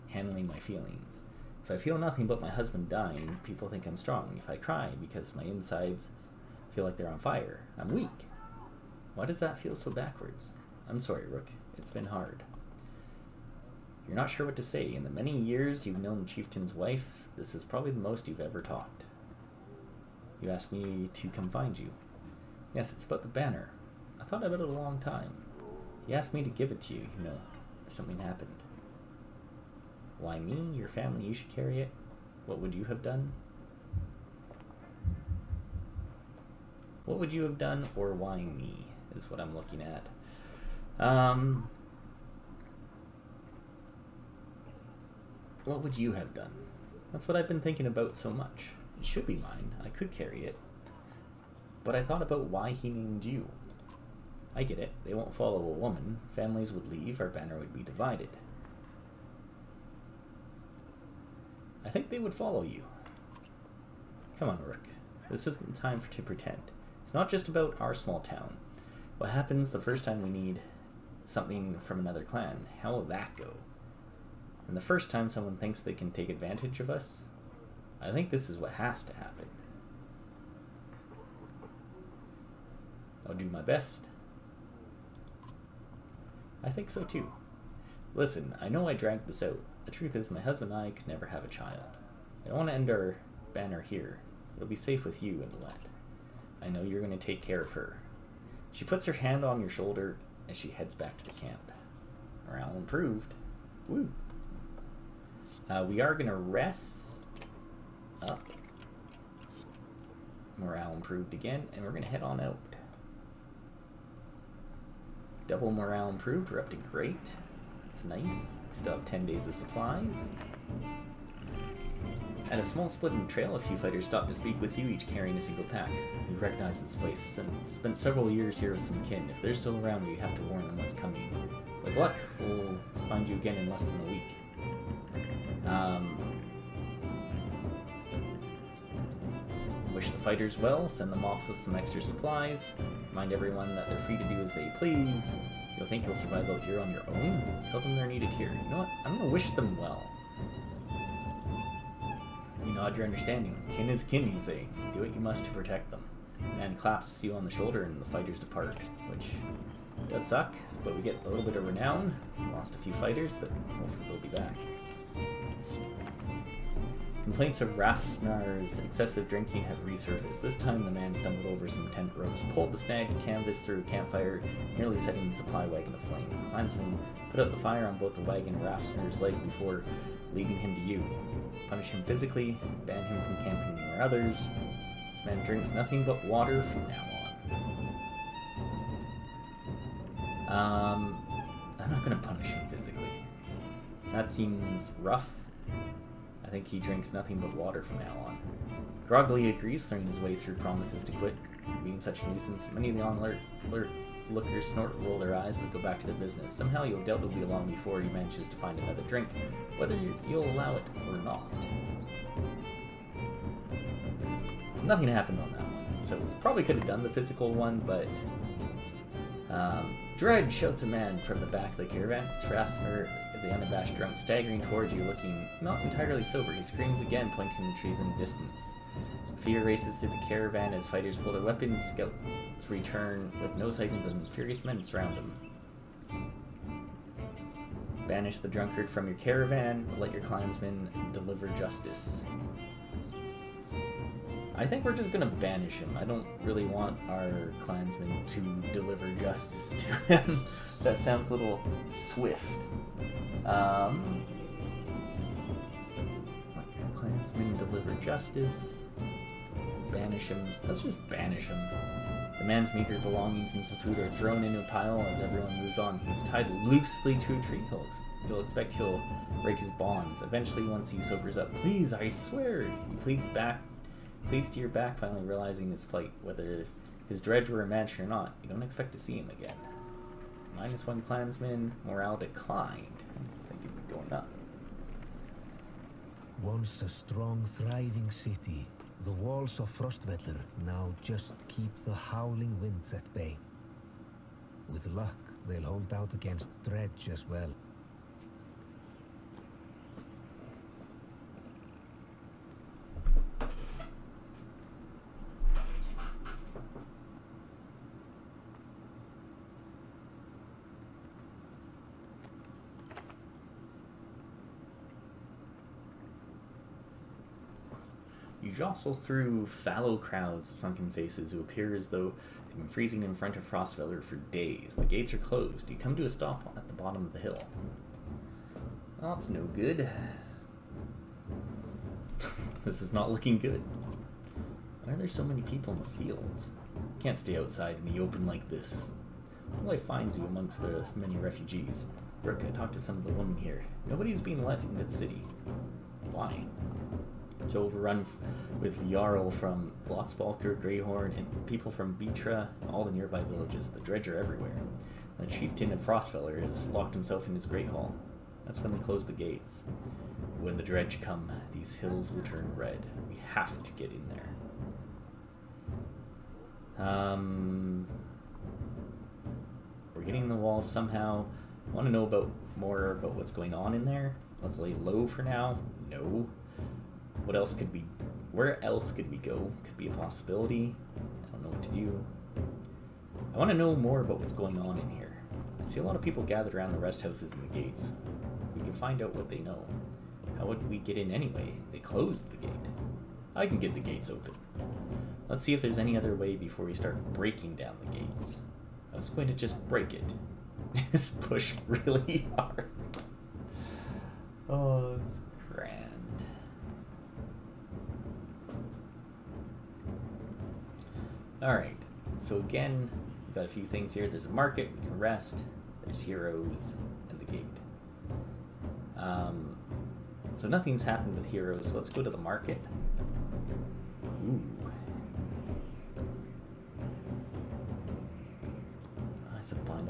handling my feelings. If I feel nothing but my husband dying, people think I'm strong. If I cry because my insides feel like they're on fire, I'm weak. Why does that feel so backwards? I'm sorry, Rook. It's been hard. You're not sure what to say. In the many years you've known the chieftain's wife, this is probably the most you've ever talked. You asked me to come find you. Yes, it's about the banner. I thought about it a long time. He asked me to give it to you, you know, if something happened. Why me? Your family, you should carry it? What would you have done? What would you have done, or why me, is what I'm looking at. What would you have done? That's what I've been thinking about so much. It should be mine. I could carry it. But I thought about why he named you. I get it. They won't follow a woman. Families would leave. Our banner would be divided. I think they would follow you. Come on, Rook. This isn't the time to pretend. It's not just about our small town. What happens the first time we need something from another clan? How will that go? And the first time someone thinks they can take advantage of us? I think this is what has to happen. I'll do my best. I think so too. Listen, I know I dragged this out. The truth is my husband and I could never have a child. I don't want to end our banner here. It'll be safe with you and Lillette. I know you're going to take care of her. She puts her hand on your shoulder as she heads back to the camp. Morale improved. Woo. We are going to rest up. Morale improved again, and we're going to head on out. Double morale improved. We're up to great. That's nice. We still have 10 days of supplies. At a small split in the trail, a few fighters stopped to speak with you, each carrying a single pack. We recognize this place and spent several years here with some kin. If they're still around, we have to warn them what's coming. With luck, we'll find you again in less than a week. Wish the fighters well, send them off with some extra supplies. Remind everyone that they're free to do as they please. You'll think you'll survive out here on your own? Tell them they're needed here. You know what? I'm gonna wish them well. You nod your understanding. Kin is kin, you say. Do what you must to protect them. Man claps you on the shoulder and the fighters depart, which does suck, but we get a little bit of renown. We lost a few fighters, but hopefully they'll be back. Complaints of Rafsnar's excessive drinking have resurfaced. This time the man stumbled over some tent ropes, pulled the snagged canvas through a campfire, nearly setting the supply wagon aflame. The clansman put out the fire on both the wagon and Rafsnar's leg before leading him to you. Punish him physically, ban him from camping near others. This man drinks nothing but water from now on. I'm not going to punish him physically. That seems rough. I think he drinks nothing but water from now on. Groggily agrees, throwing his way through promises to quit. Being such a nuisance, many of the onlookers snort and roll their eyes, but go back to their business. Somehow you'll doubt it'll be long before he manages to find another drink, whether you'll allow it or not. So nothing happened on that one. So probably could have done the physical one, but... Dread, shouts a man from the back of the caravan. It's Rafsnar, the unabashed drunk, staggering towards you, looking not entirely sober. He screams again, pointing to the trees in the distance. Fear races through the caravan as fighters pull their weapons. Scouts return with no sightings of furious men surround them. Banish the drunkard from your caravan. Let your clansmen deliver justice. I think we're just gonna banish him. I don't really want our clansmen to deliver justice to him. That sounds a little swift. Let your clansmen deliver justice. Banish him. Let's just banish him. The man's meager belongings and some food are thrown into a pile as everyone moves on. He's tied loosely to a tree. You'll expect he'll break his bonds. Eventually, once he sobers up, please, I swear, he pleads to your back, finally realizing his plight. Whether his dredge were a match or not, you don't expect to see him again. -1 clansman, morale declined. I think it'd be going up. Once a strong, thriving city, the walls of Frostweller now just keep the howling winds at bay. With luck, they'll hold out against dredge as well. You jostle through fallow crowds of sunken faces who appear as though they've been freezing in front of Frostweller for days. The gates are closed. You come to a stop at the bottom of the hill. Well, that's no good. This is not looking good. Why are there so many people in the fields? You can't stay outside in the open like this. Life finds you amongst the many refugees. Brooke, I talked to some of the women here. Nobody's being let into the city. Why? It's overrun with Jarl from Blotsbalker, Greyhorn, and people from Beatra, all the nearby villages. The dredge are everywhere. The chieftain of Frostweller has locked himself in his great hall. That's when they close the gates. When the dredge come, these hills will turn red. We have to get in there. We're getting the walls somehow. Want to know more about what's going on in there? Let's lay low for now. No. What else could we... Where else could we go? Could be a possibility. I don't know what to do. I want to know more about what's going on in here. I see a lot of people gathered around the rest houses and the gates. We can find out what they know. How would we get in anyway? They closed the gate. I can get the gates open. Let's see if there's any other way before we start breaking down the gates. I was going to just break it. Just push really hard. Oh, it's grand. Alright, so again, we've got a few things here. There's a market, we can rest. There's heroes and the gate. So nothing's happened with heroes, so let's go to the market. Ooh. It's a blind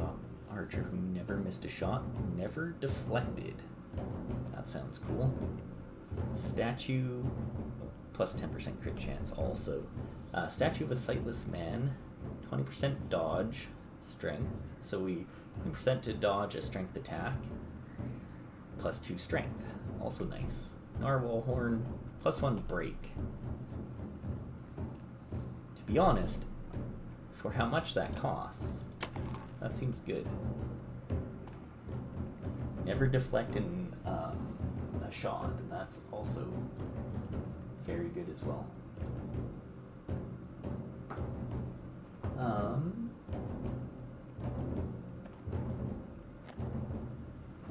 archer who never missed a shot, never deflected. That sounds cool. Statue, plus 10% crit chance also. Statue of a sightless man, 20% dodge, strength. So we 20% to dodge a strength attack, plus 2 strength. Also nice. Narwhal horn, plus 1 break. To be honest, for how much that costs, that seems good. Never deflect in shot, and that's also very good as well.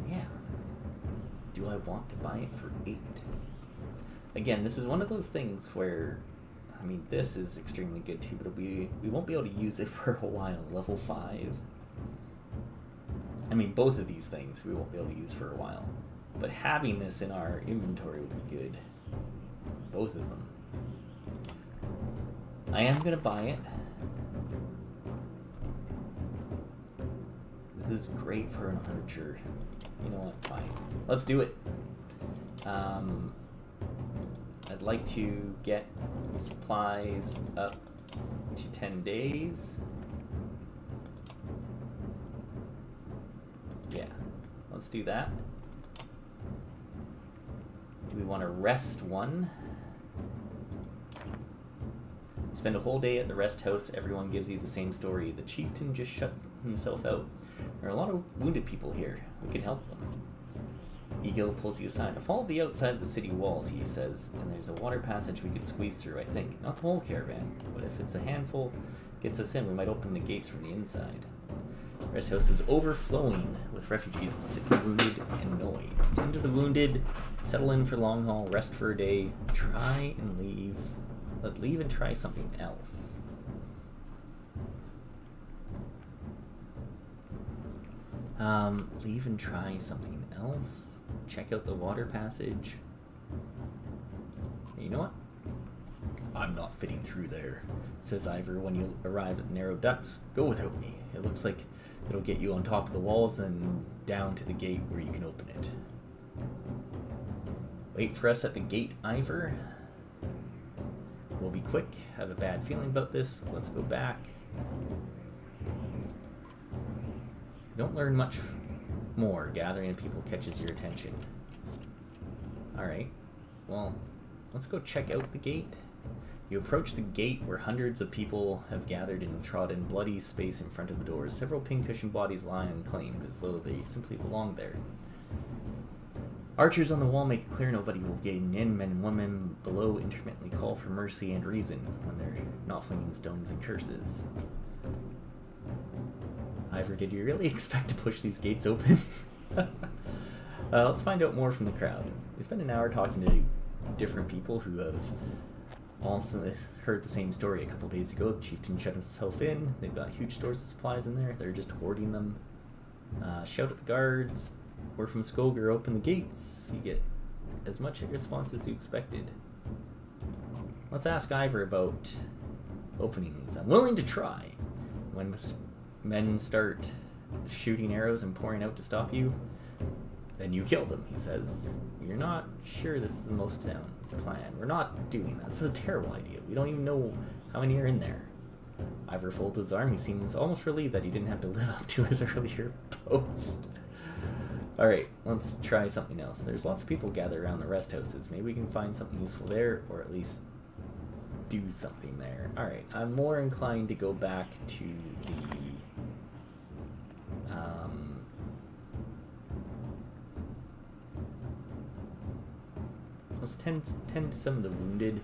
Yeah. Do I want to buy it for 8? Again, this is one of those things where, I mean, this is extremely good too, but we won't be able to use it for a while. Level 5. I mean, both of these things we won't be able to use for a while. But having this in our inventory would be good. Both of them. I am going to buy it. This is great for an archer. You know what? Fine. Let's do it. I'd like to get supplies up to 10 days. Yeah, let's do that. Do we want to rest 1? Spend a whole day at the rest house. Everyone gives you the same story. The chieftain just shuts himself out. There are a lot of wounded people here. We could help them. Ego pulls you aside. I followed the outside of the city walls, he says, and there's a water passage we could squeeze through, I think. Not the whole caravan, but if it's a handful gets us in, we might open the gates from the inside. The rest house is overflowing with refugees, the city wounded and noise. Tend to the wounded, settle in for long haul, rest for a day, try and leave. Leave and try something else. Leave and try something else. Check out the water passage. You know what? I'm not fitting through there, says Ivor when you arrive at the narrow ducts. Go without me. It looks like it'll get you on top of the walls, then down to the gate where you can open it. Wait for us at the gate, Ivor. We'll be quick. Have a bad feeling about this. Let's go back. Don't learn much more. Gathering of people catches your attention. Alright. Well, let's go check out the gate. You approach the gate where hundreds of people have gathered and trodden bloody space in front of the doors. Several pincushion bodies lie unclaimed, as though they simply belong there. Archers on the wall make it clear nobody will get in. Men and women below intermittently call for mercy and reason when they're not flinging stones and curses. Ivor, did you really expect to push these gates open? Let's find out more from the crowd. We spent an hour talking to different people who have also heard the same story. A couple days ago, the chieftain shut himself in. They've got huge stores of supplies in there. They're just hoarding them. Shout at the guards. We're from Skoger. Open the gates. You get as much a response as you expected. Let's ask Ivor about opening these. I'm willing to try. When men start shooting arrows and pouring out to stop you, then you kill them, he says. You're not sure this is the most sound plan. We're not doing that. It's a terrible idea. We don't even know how many are in there. Ivor folds his arm. He seems almost relieved that he didn't have to live up to his earlier post. Alright, let's try something else. There's lots of people gathered around the rest houses. Maybe we can find something useful there, or at least do something there. Alright, I'm more inclined to go back to the let's tend to some of the wounded,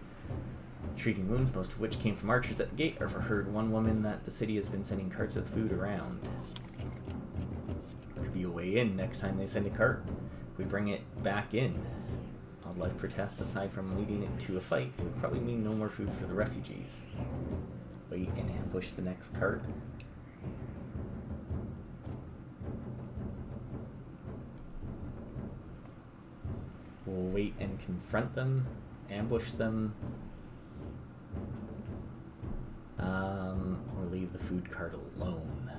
treating wounds, most of which came from archers at the gate. I've heard one woman that the city has been sending carts with food around. Could be a way in next time they send a cart. We bring it back in. Wildlife protests, aside from leading it to a fight, it would probably mean no more food for the refugees. Wait and ambush the next cart. We'll wait and confront them, ambush them, or leave the food cart alone.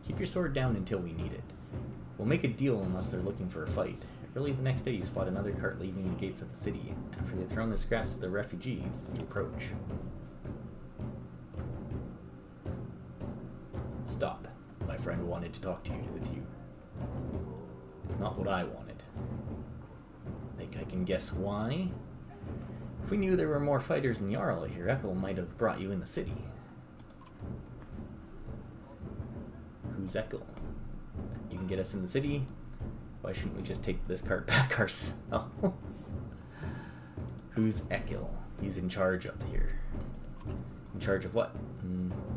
Keep your sword down until we need it. We'll make a deal unless they're looking for a fight. Early the next day, you spot another cart leaving the gates of the city. After they've thrown the scraps at the refugees, you approach. Stop. My friend wanted to talk to you with you. It's not what I wanted. Think I can guess why? If we knew there were more fighters in Jarl here, Echo might have brought you in the city. Who's Echo? You can get us in the city. Why shouldn't we just take this cart back ourselves? Who's Ekil? He's in charge up here. In charge of what?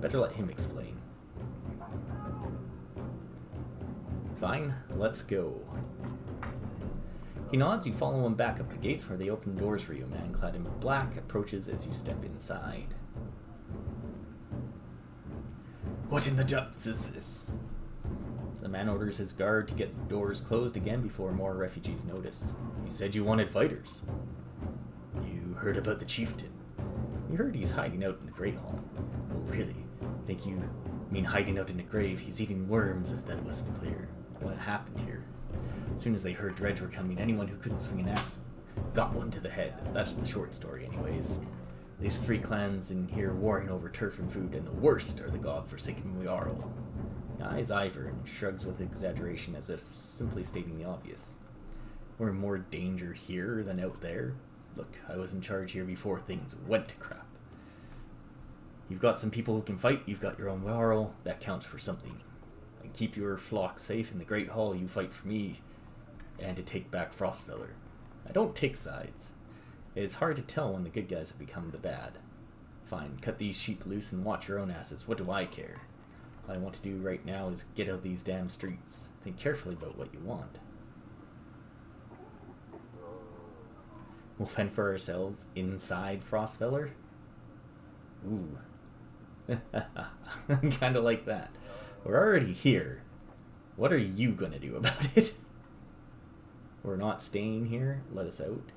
Better let him explain. Fine, let's go. He nods, you follow him back up the gates where they open doors for you. A man clad in black approaches as you step inside. What in the depths is this? The man orders his guard to get the doors closed again before more refugees notice. You said you wanted fighters. You heard about the chieftain. You heard he's hiding out in the Great Hall. Oh, really? Think you mean hiding out in a grave? He's eating worms, if that wasn't clear. What happened here? As soon as they heard Dredge were coming, anyone who couldn't swing an axe got one to the head. That's the short story anyways. These 3 clans in here warring over turf and food, and the worst are the god-forsaken Jarl. He eyes Ivor and shrugs with exaggeration as if simply stating the obvious. We're in more danger here than out there. Look, I was in charge here before things went to crap. You've got some people who can fight, you've got your own Jarl, that counts for something. And keep your flock safe in the Great Hall, you fight for me, and to take back Frostfeller. I don't take sides. It's hard to tell when the good guys have become the bad. Fine, cut these sheep loose and watch your own asses, what do I care? All I want to do right now is get out of these damn streets. Think carefully about what you want. We'll fend for ourselves inside Frostfeller? Ooh. Kinda like that. We're already here. What are you gonna do about it? We're not staying here. Let us out.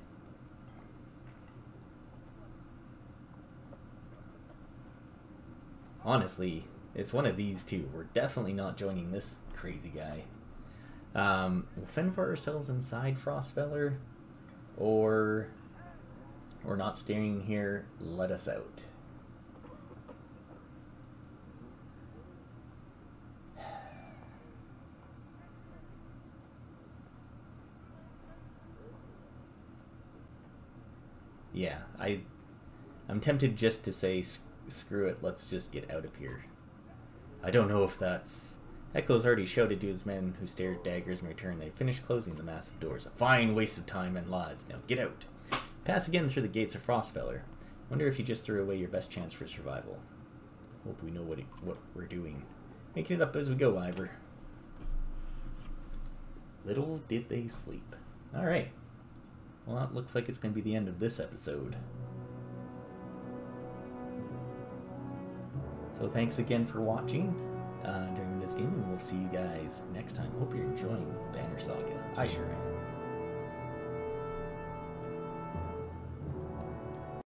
Honestly, it's one of these two. We're definitely not joining this crazy guy. We'll fend for ourselves inside Frostfeller, or we're not staying here. Let us out. Yeah, I'm tempted just to say, screw it, let's just get out of here. I don't know if that's... Echo's already shouted to his men who stared daggers in return. They finished closing the massive doors. A fine waste of time and lives. Now get out. Pass again through the gates of Frostfeller. Wonder if you just threw away your best chance for survival. Hope we know what we're doing. Making it up as we go, Ivor. Little did they sleep. Alright. Well, that looks like it's going to be the end of this episode. So thanks again for watching during this game, and we'll see you guys next time. Hope you're enjoying Banner Saga. I sure am.